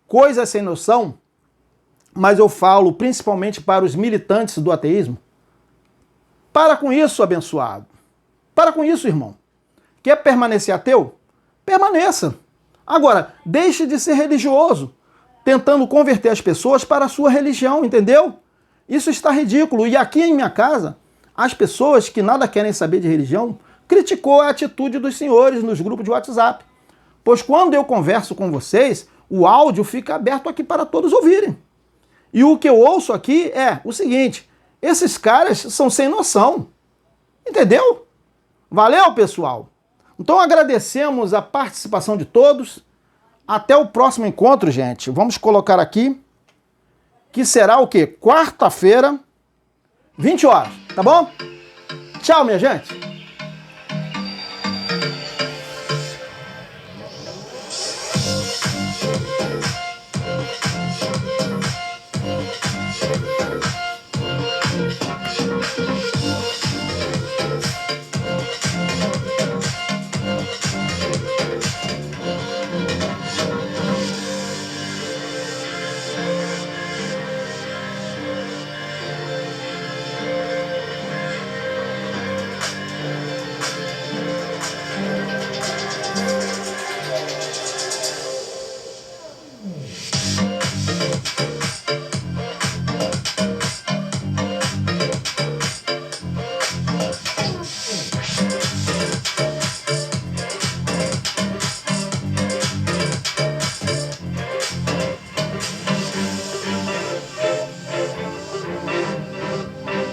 Speaker 1: coisas sem noção, mas eu falo principalmente para os militantes do ateísmo. Para com isso, abençoado. Para com isso, irmão. Quer permanecer ateu? Permaneça. Agora, deixe de ser religioso, tentando converter as pessoas para a sua religião, entendeu? Isso está ridículo. E aqui em minha casa, as pessoas que nada querem saber de religião criticou a atitude dos senhores nos grupos de WhatsApp. Pois quando eu converso com vocês, o áudio fica aberto aqui para todos ouvirem. E o que eu ouço aqui é o seguinte: esses caras são sem noção. Entendeu? Valeu, pessoal? Então agradecemos a participação de todos. Até o próximo encontro, gente. Vamos colocar aqui que será o quê? Quarta-feira, 20 horas, tá bom? Tchau, minha gente.